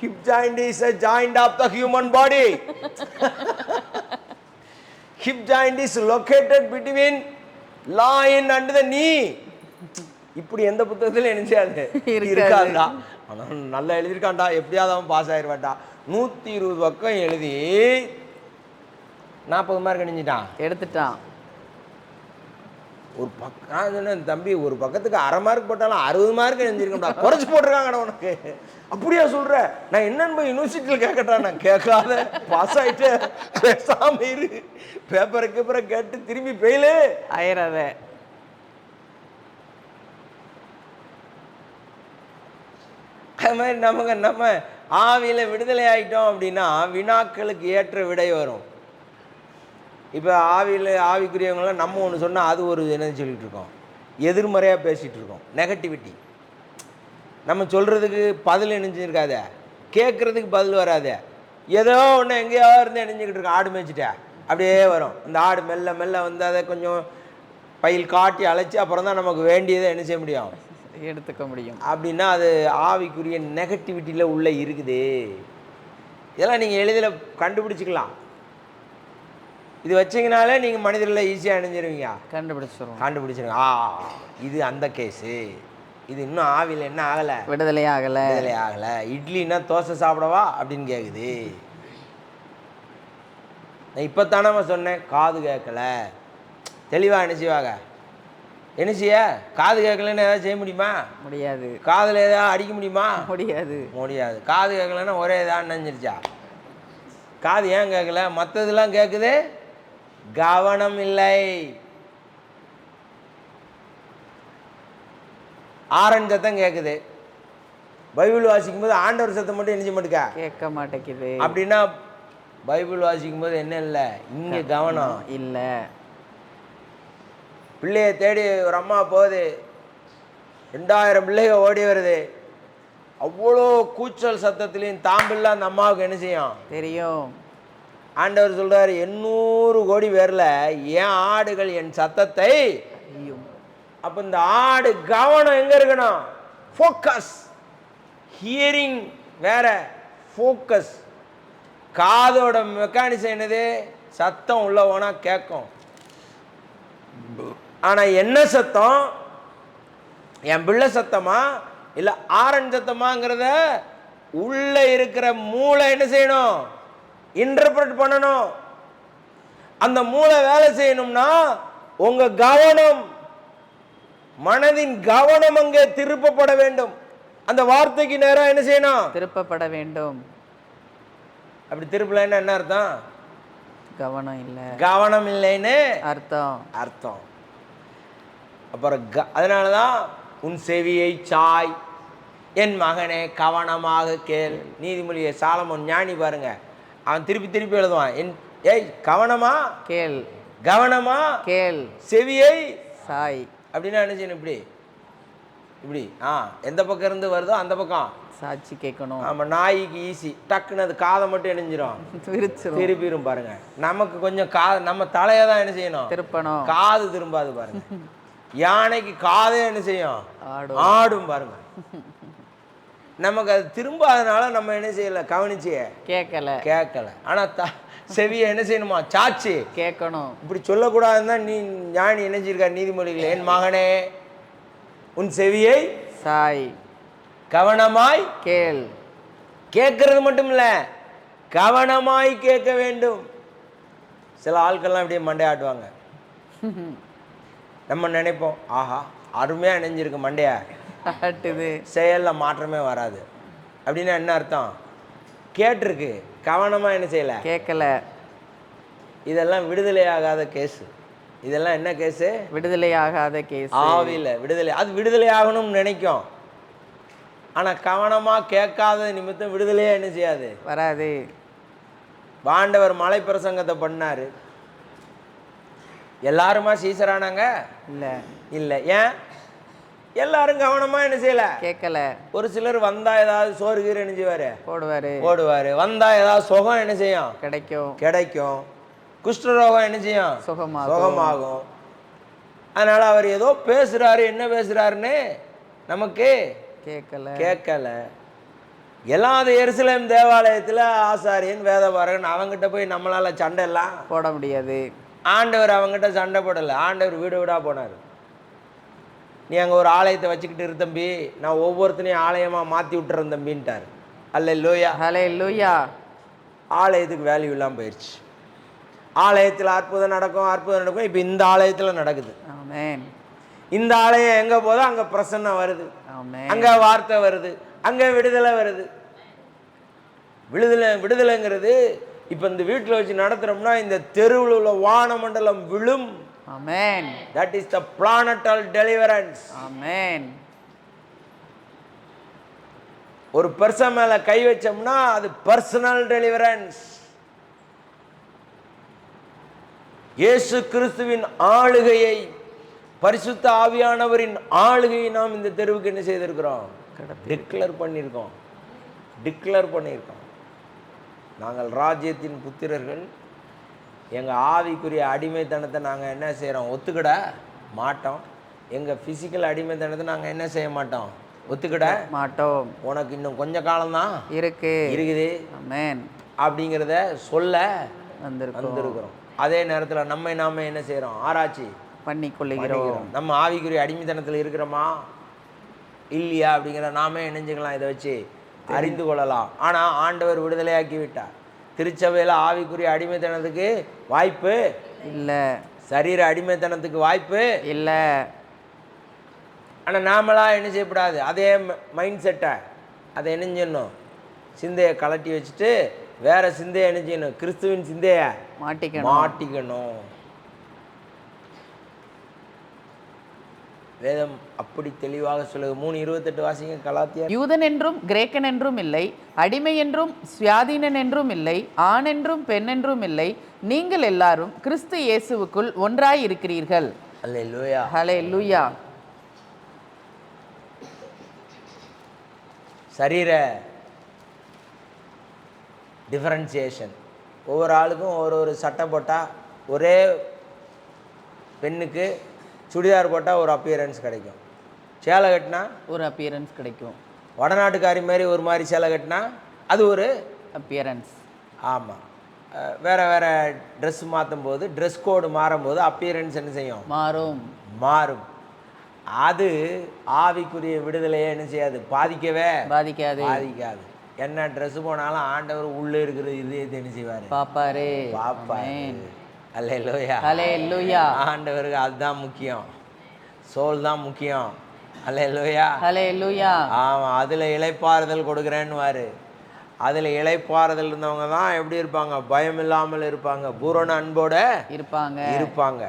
hip joint is a joint of the human body. Hip joint is located between loin and the knee. இப்படி எந்த புத்தகத்தில் நினைச்சாது இருக்காதுடா. ஆனால் நல்லா எழுதியிருக்கான்டா, எப்படியாவது அவன் பாஸ் ஆயிடுவான்டா. 120 பக்கம் எழுதி 40 மார்க் அணிஞ்சிட்டான், எடுத்துட்டான். ஒரு பக்கம் நான் சொன்னேன், தம்பி ஒரு பக்கத்துக்கு 1/2 மார்க் போட்டாலும் 60 மார்க் எழுந்திருக்கா, குறைச்சி போட்டிருக்காங்கடா உனக்கு. அப்படியா சொல்ற? நான் என்னன்னு போய் யூனிவர்சிட்டியில் கேட்கட்டா? நான் கேட்காத, பாஸ் ஆயிட்டு பேசாம இரு, பேப்பருக்கு அப்புறம் கேட்டு திரும்பி பெயிலு ஆயிராத. அது மாதிரி நம்ம ஆவியில் விடுதலை ஆகிட்டோம் அப்படின்னா வினாக்களுக்கு ஏற்ற விடை வரும். இப்போ ஆவிக்குரியவங்களாம் நம்ம ஒன்று சொன்னால் அது ஒரு என்னன்னு சொல்லிட்டு இருக்கோம், எதிர்மறையாக பேசிகிட்டு இருக்கோம், நெகட்டிவிட்டி. நம்ம சொல்கிறதுக்கு பதில் இணைஞ்சிருக்காத, கேட்குறதுக்கு பதில் வராத, ஏதோ ஒன்று எங்கேயோ இருந்து இணைஞ்சிக்கிட்டு இருக்கோம். ஆடு மேய்ச்சிட்டா அப்படியே வரும், இந்த ஆடு மெல்ல மெல்ல அதை கொஞ்சம் பயில் காட்டி அழைச்சி அப்புறம் தான் நமக்கு வேண்டியதை என்ன செய்ய முடியும், எடுத்துக்க முடியும். அப்படின்னா அது ஆவிக்குரிய நெகட்டிவிட்டியில் உள்ளே இருக்குது. இதெல்லாம் நீங்கள் எளிதில் கண்டுபிடிச்சிக்கலாம். இது வச்சிங்கனாலே நீங்கள் மனிதர்களில் ஈஸியாக அணிஞ்சிருவீங்க, கண்டுபிடிச்சிருங்க. இது அந்த கேஸு, இது இன்னும் ஆவியில் என்ன ஆகலை, விடுதலை ஆகலை. இட்லின்னா தோசை சாப்பிடவா அப்படின்னு கேட்குது. நான் இப்போ தானே சொன்னேன், காது கேட்கல. தெளிவாக என்ன செய்வாங்க, என்ன செய்ய, காது கேட்கலன்னு ஏதாவது செய்ய முடியுமா? முடியாது. காதில் ஏதாவது அடிக்க முடியுமா? முடியாது. காது கேட்கலன்னா ஒரே ஏதாவது நினைஞ்சிருச்சா? காது ஏன் கேட்கல? மற்றதெல்லாம் கேட்குது, கவனம் இல்லை. ஆரன் சத்தம் கேட்குது, பைபிள் வாசிக்கும் போது ஆண்டவர் சத்தம் மட்டும் என்ன மாட்டேங்க, கேட்க மாட்டேங்குது. அப்படின்னா பைபிள் வாசிக்கும் போது என்ன இல்லை, இங்கே கவனம் இல்லை. பிள்ளையை தேடி ஒரு அம்மா போகுது, 2000 பிள்ளைங்க ஓடி வருது. அவ்வளோ கூச்சல் சத்தத்துலேயும் தாம்பில்ல அந்த அம்மாவுக்கு என்ன செய்யும் தெரியும். ஆண்டவர் சொல்றாரு, 800 கோடி பேர்ல என் ஆடுகள் என் சத்தத்தை. அப்ப இந்த ஆடு கவனம் எங்க இருக்கணும்? ஃபோக்கஸ். ஹியரிங் வேற, ஃபோக்கஸ். காதோட மெக்கானிசம் என்னது? சத்தம் உள்ள போனா கேட்கும். ஆனா என்ன சத்தம்? என் பிள்ளை சத்தமா இல்ல ஆரன் சத்தமாங்கிறத உள்ள இருக்கிற மூளை என்ன செய்யணும்? இன்டர்பிரட் பண்ணணும். அந்த மூளை வேலை செய்யணும்னா உங்க கவனம், மனதின் கவனம் அங்கே திருப்பப்பட வேண்டும். அந்த வார்த்தைக்கு நேரம் என்ன செய்யணும்? திருப்பப்பட வேண்டும். அப்படி திருப்பலைன்னா என்ன அர்த்தம்? கவனம் இல்லை, கவனம் இல்லைன்னு அர்த்தம். அப்புறம் அதனாலதான் உன் செவியை சாய் என் மகனே கவனமாக கேள். நீதிமொழியை சாலமோன் ஞானி பாருங்க, அவன் திருப்பி திருப்பி எழுதுவான், ஏய் கவனமா கேள், கவனமா கேள், செவியை சாய். அப்படின்னா என்ன செய்யணும்? இப்படி இப்படி எந்த பக்கம் இருந்து வருதோ அந்த பக்கம் சாட்சி கேட்கணும். ஆமா, நாய்க்கு ஈஸி, டக்குன்னு அது காதை மட்டும் இணைஞ்சிரும், திருப்பிடும். பாருங்க, நமக்கு கொஞ்சம் நம்ம தலையை தான் என்ன செய்யணும்? திருப்பணும். காது திரும்பாது பாருங்க. யானைக்கு காதே என்ன செய்யும்? ஆடும் பாருங்க. நமக்கு அது திரும்பாதனால நம்ம என்ன செய்யல? கவனிச்சிய கேட்கல. ஆனா செவியை என்ன செய்யணுமா? சாட்சி கேட்கணும். இப்படி சொல்லக்கூடாதுன்னு நீ ஞானி நினைச்சிருக்க நீதிமொழிகள், என் மகனே உன் செவியை சாய் கவனமாய் கேள். கேட்கறது மட்டும் இல்ல, கவனமாய் கேட்க வேண்டும். சில ஆட்கள்லாம் அப்படியே மண்டையாட்டுவாங்க. நம்ம நினைப்போம், ஆஹா அருமையா நினைஞ்சிருக்கு மண்டையா, செயல்ல மாற்றமே வராது. அப்படின்னா என்ன அர்த்தம்? கேட்டிருக்கு, கவனமா என்ன செய்யல? கேட்கல. இதெல்லாம் விடுதலையாகாத கேஸ். இதெல்லாம் என்ன கேஸ்? விடுதலையாகாத கேஸ். ஆவில விடுதலை. அது விடுதலை ஆகணும்னு நினைக்கும், ஆனா கவனமா கேட்காத நிமித்தம் விடுதலையா என்ன செய்யாது? வராது. ஆண்டவர் மலை பிரசங்கத்தை பண்ணாரு, எல்லாருமா சீசரானாங்க? இல்ல. ஏன்? எல்லாரும் கவனமா என்ன செய்யல? கேட்கல. ஒரு சிலர் வந்தா ஏதாவது சோறு கீரை என்ன செய்வாரு? போடுவாரு. வந்தா ஏதாவது சுகம் என்ன செய்யும்? கிடைக்கும். குஷ்டரோகம் என்ன செய்யும்? சுகமாகும். அதனால அவர் ஏதோ பேசுறாரு, என்ன பேசுறாருன்னு நமக்கு கேட்கல. எல்லாத எருசலேம் தேவாலயத்துல ஆசாரியன் வேதபாரகன் அவங்கிட்ட போய் நம்மளால சண்டை எல்லாம் போட முடியாது. ஆண்டவர் அவங்ககிட்ட சண்டை போடல. ஆண்டவர் வீடு வீடா போனார். நீ அங்கே ஒரு ஆலயத்தை வச்சுக்கிட்டு இரு தம்பி, நான் ஒவ்வொருத்தனையும் ஆலயமாக மாற்றி விட்டுறேன் தம்பின்ட்டார். அல்லேலூயா. ஆலயத்துக்கு வேல்யூ இல்லாமல் போயிடுச்சு. ஆலயத்தில் அற்புதம் நடக்கும். இப்போ இந்த ஆலயத்தில் நடக்குது. இந்த ஆலயம் எங்கே போதோ அங்கே பிரசன்னம் வருது, அங்கே வார்த்தை வருது, அங்கே விடுதலை வருது. விடுதலைங்கிறது இப்போ இந்த வீட்டில் வச்சு நடத்துகிறோம்னா இந்த தெருவில் உள்ள வானமண்டலம் விழும். Amen. That is the planetal deliverance. Amen. ஒரு பர்சன் மேல கை வச்சோம்னா அது பர்சனல் டெலிவரன்ஸ். இயேசு கிறிஸ்துவின் ஆளுகையை, பரிசுத்த ஆவியானவரின் ஆளுகையை நாம் இந்த தெருவுக்கு என்ன செய்திருக்கிறோம்? டிக்ளேர் பண்ணியிருக்கோம். நாங்கள் ராஜ்யத்தின் புத்திரர்கள். எங்கள் ஆவிக்குரிய அடிமைத்தனத்தை நாங்கள் என்ன செய்கிறோம்? ஒத்துக்கிட மாட்டோம். எங்கள் ஃபிசிக்கல் அடிமைத்தனத்தை நாங்கள் என்ன செய்ய மாட்டோம்? ஒத்துக்கிட மாட்டோம். உனக்கு இன்னும் கொஞ்ச காலம்தான் இருக்குது அப்படிங்கிறத சொல்ல வந்திருக்கிறோம். அதே நேரத்தில் நாம என்ன செய்கிறோம்? ஆராய்ச்சி பண்ணிக்கொள்ளுகிறோம். நம்ம ஆவிக்குரிய அடிமைத்தனத்தில் இருக்கிறோமா இல்லையா அப்படிங்கிற நாமே நினைஞ்சுக்கலாம், இதை வச்சு அறிந்து கொள்ளலாம். ஆனால் ஆண்டவர் விடுதலையாக்கி விட்டார். திருச்சபையில் ஆவிக்குரிய அடிமைத்தனத்துக்கு வாய்ப்பு இல்லை, சரீர அடிமைத்தனத்துக்கு வாய்ப்பு இல்லை. ஆனால் நாமளாக என்ன செய்யக்கூடாது? அதே மைண்ட் செட்டை அதை என்ன செய்யணும்? சிந்தையை கலட்டி வச்சுட்டு வேற சிந்தையை என்ன செய்யணும்? கிறிஸ்துவின் சிந்தையை மாட்டிக்கணும். வேதம் அப்படி தெளிவாக சொல்லுது. 3:28 வாசிங்க கலாத்தியர். யூதன் என்றும் கிரேக்கன் என்றும் இல்லை, அடிமை என்றும் சுயாதீனன் என்றும் இல்லை, ஆண் என்றும் பெண் என்றும் இல்லை, நீங்கள் எல்லாரும் கிறிஸ்து இயேசுவுக்குள் ஒன்றாய் இருக்கிறீர்கள். அல்லேலூயா. ஹல்லேலூயா. சரீர டிஃபரன்சியேஷன், ஒவ்வொரு ஆளுக்கும் ஒரு சட்டை போட்டால், ஒரே பெண்ணுக்கு சுடிதார் போட்டால் ஒரு அப்பியரன்ஸ் கிடைக்கும், சேலை கட்டினா ஒரு அப்பியரன்ஸ் கிடைக்கும், வடநாட்டுக்காரி மாதிரி ஒரு மாதிரி சேலை கட்டினா அது ஒரு அப்பியரன்ஸ். ஆமாம், வேறு வேறு ட்ரெஸ் மாற்றும் போது, ட்ரெஸ் கோடு மாறும்போது அப்பியரன்ஸ் என்ன செய்யும்? மாறும். அது ஆவிக்குரிய விடுதலையே என்ன செய்யாது? பாதிக்காது. என்ன ட்ரெஸ் போனாலும் ஆண்டவர் உள்ளே இருக்கிற இதயத்தை என்ன செய்வார்? பார்ப்பாரு. அல்லேலூயா. ஆண்டவருக்கு அதுதான் முக்கியம், சோல் தான் முக்கியம். அல்லேலூயா. ஆமாம், அதில் இளைப்பாறுதல் கொடுக்குறேன்னுவார். அதில் இளைப்பாறுதல் இருந்தவங்க தான் எப்படி இருப்பாங்க? பயம் இல்லாமல் இருப்பாங்க, பூரண அன்போடு இருப்பாங்க.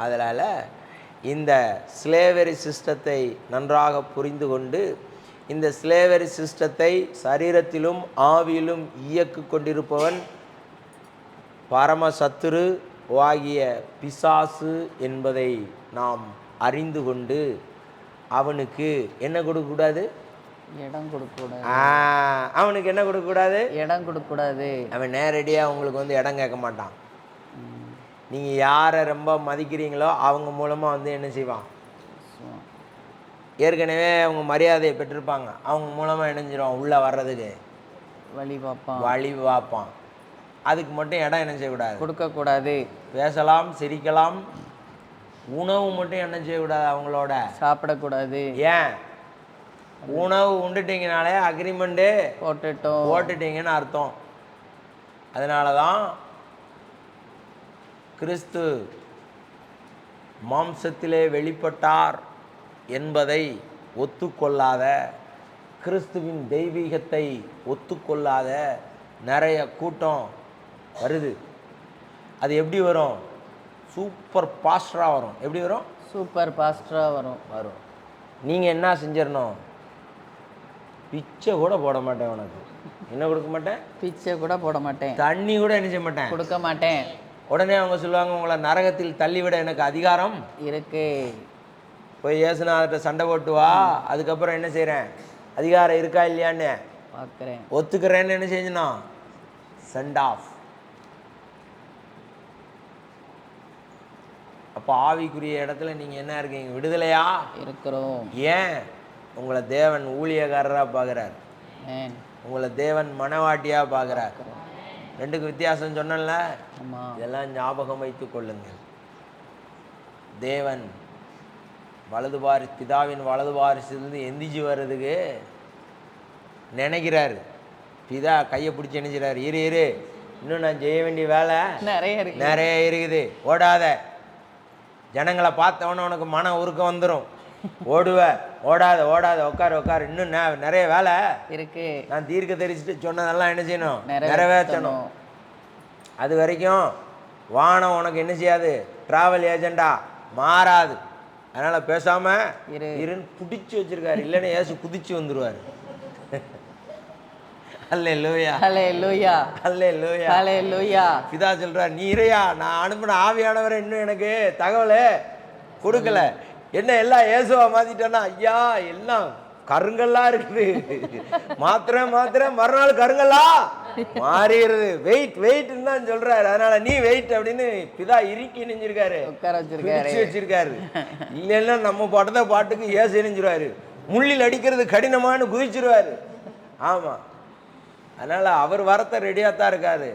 அதனால் இந்த ஸ்லேவரி சிஸ்டத்தை நன்றாக புரிந்து கொண்டு, இந்த ஸ்லேவரி சிஸ்டத்தை சரீரத்திலும் ஆவியிலும் இயக்கு கொண்டிருப்பவன் பரமசத்துரு ஆகிய பிசாசு என்பதை நாம் அறிந்து கொண்டு அவனுக்கு என்ன கொடுக்கக்கூடாது? இடம் கொடுக்கக்கூடாது. அவனுக்கு என்ன கொடுக்கக்கூடாது? இடம் கொடுக்கக்கூடாது. அவன் நேரடியாக உங்களுக்கு வந்து இடம் கேட்க மாட்டான். நீங்கள் யாரை ரொம்ப மதிக்கிறீங்களோ அவங்க மூலமாக வந்து என்ன செய்வான்? ஏற்கனவே அவங்க மரியாதையை பெற்றிருப்பாங்க, அவங்க மூலமாக இணைஞ்சிருவான், உள்ளே வர்றதுக்கு வழி பார்ப்பான். அதுக்கு மட்டும் இடம் என்ன செய்யக்கூடாது? கொடுக்கக்கூடாது. பேசலாம், சிரிக்கலாம், உணவு மட்டும் என்ன செய்யக்கூடாது? அவங்களோட சாப்பிடக்கூடாது. ஏன்? உணவு உண்டுட்டிங்கனாலே அக்ரிமெண்ட்டு போட்டுட்டீங்கன்னு அர்த்தம். அதனால தான் கிறிஸ்து மாம்சத்திலே வெளிப்பட்டார் என்பதை ஒத்துக்கொள்ளாத, கிறிஸ்துவின் தெய்வீகத்தை ஒத்துக்கொள்ளாத நிறைய கூட்டம் வருது. அது எப்படி வரும்? சூப்பர் பாஸ்டராக வரும். எப்படி வரும்? சூப்பர் பாஸ்டராக வரும். நீங்கள் என்ன செஞ்சிடணும்? பிச்சை கூட போட மாட்டேன், உனக்கு என்ன கொடுக்க மாட்டேன்? பிச்சை கூட போட மாட்டேன், தண்ணி கூட என்ன செய்ய மாட்டேன், கொடுக்க மாட்டேன். உடனே அவங்க சொல்லுவாங்க, உங்களை நரகத்தில் தள்ளிவிட எனக்கு அதிகாரம் இருக்கு. போய் இயேசுநாதர்கிட்ட சண்டை போட்டு வா, அதுக்கப்புறம் என்ன செய்கிறேன்? அதிகாரம் இருக்கா இல்லையான்னு பார்க்குறேன், ஒத்துக்கிறேன்னு என்ன செஞ்சணும்? Send of. அப்போ ஆவிக்குரிய இடத்துல நீங்கள் என்ன இருக்கீங்க? விடுதலையா இருக்கிறோம். ஏன்? உங்களை தேவன் ஊழியக்காரராக பார்க்குறார், உங்களை தேவன் மனவாட்டியாக பார்க்குறார். ரெண்டுக்கு வித்தியாசம் சொன்னல, இதெல்லாம் ஞாபகம் வைத்து கொள்ளுங்கள். தேவன் பிதாவின் வலது வாரிசிலிருந்து எந்திரிச்சு வர்றதுக்கு நினைக்கிறாரு. பிதா கையை பிடிச்சி நினைக்கிறாரு, இரு இன்னும் நான் செய்ய வேண்டிய வேலை நிறைய இருக்குது, ஓடாத. ஜனங்களை பார்த்தவொன்னே உனக்கு மன உருக்கம் வந்துடும், ஓடாத, உட்காரு, இன்னும் நிறைய வேலை இருக்கு. நான் தீர்க்க தரிசிட்டு சொன்னதெல்லாம் என்ன செய்யணும்? நிறைவேற்றணும். அது வரைக்கும் வானம் உனக்கு என்ன செய்யாது? டிராவல் ஏஜெண்டா மாறாது. அதனால பேசாம இருன்னு பிடிச்சி வச்சிருக்காரு, இல்லைன்னா ஏசு குதிச்சு வந்துருவாரு. பிதா சொல்றார், நீ இறையா, நான் அனுப்பின ஆவியானவரை இன்னும் எனக்கு தகவல் கொடுக்கல, என்ன எல்லாம் ஏசுவா மாத்திட்டேன்னா? ஐயா, எல்லாம் கருங்கல்லா இருக்குது, மாத்திரம் மறுநாள் கருங்கல்லா மாறிடுது, வெயிட்னு தான் சொல்றாரு. அதனால நீ வெயிட் அப்படின்னு பிதா இறுக்கி நெஞ்சிருக்காரு, வச்சிருக்காரு. இல்லைன்னா நம்ம பாட்டுக்கு ஏசு நெஞ்சிருவாரு, முள்ளில் அடிக்கிறது கடினமானு குதிச்சிருவாரு. ஆமா, அதனால அவர் வரத்த ரெடியாக தான் இருக்காரு.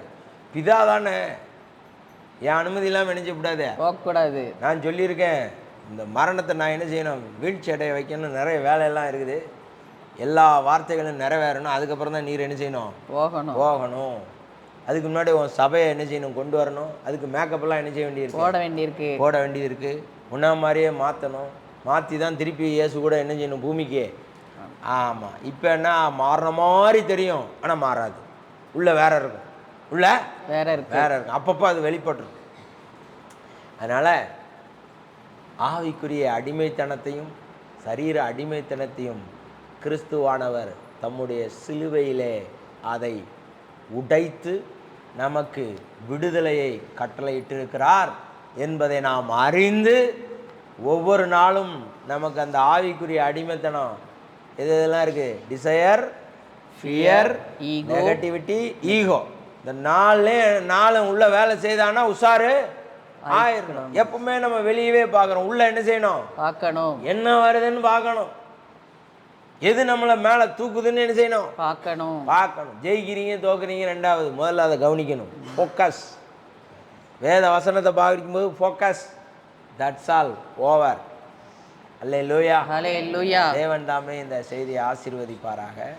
பிதா தானே, என் அனுமதி இல்லாமல் நினைச்சக்கூடாது, போகக்கூடாது. நான் சொல்லியிருக்கேன், இந்த மரணத்தை நான் என்ன செய்யணும்? வீழ்ச்சி அடைய வைக்கணும், நிறைய வேலையெல்லாம் இருக்குது, எல்லா வார்த்தைகளும் நிறைவேறணும். அதுக்கப்புறம் தான் நீர் என்ன செய்யணும்? போகணும். அதுக்கு முன்னாடி உன் சபையை என்ன செய்யணும்? கொண்டு வரணும். அதுக்கு மேக்கப்லாம் என்ன செய்ய வேண்டியிருக்கு? போட வேண்டியது இருக்குது. முன்னா மாதிரியே மாற்றணும். மாற்றி தான் திருப்பி இயேசு கூட என்ன செய்யணும்? பூமிக்கு. ஆமாம், இப்போ என்ன மாறுற மாதிரி தெரியும், ஆனால் மாறாது. உள்ள வேற இருக்கும், வேற இருக்கும். அப்பப்போ அது வெளிப்பட்டுரும். அதனால் ஆவிக்குரிய அடிமைத்தனத்தையும் சரீர அடிமைத்தனத்தையும் கிறிஸ்துவானவர் தம்முடைய சிலுவையிலே அதை உடைத்து நமக்கு விடுதலையை கட்டளையிட்டிருக்கிறார் என்பதை நாம் அறிந்து ஒவ்வொரு நாளும் நமக்கு அந்த ஆவிக்குரிய அடிமைத்தனம் இதெல்லாம் இருக்குது. Desire, fear, negativity, ego. இந்த நாலும் உள்ள வேலை செய்தான்னா உஷாரு ஆயிரணும். எப்பவுமே நம்ம வெளியவே பார்க்குறோம், உள்ள என்ன செய்யணும்? பார்க்கணும். என்ன வருதுன்னு பார்க்கணும். எது நம்மளை மேலே தூக்குதுன்னு என்ன செய்யணும்? பார்க்கணும். ஜெயிக்கிறீங்க தோக்குறீங்க ரெண்டாவது, முதல்ல அதை கவனிக்கணும். ஃபோக்கஸ். வேத வசனத்தை பார்க்கும்போது ஃபோக்கஸ். That's all. ஓவர். அல்லேலூயா. தேவன் தாமே இந்த செய்தியை ஆசீர்வதிப்பாராக.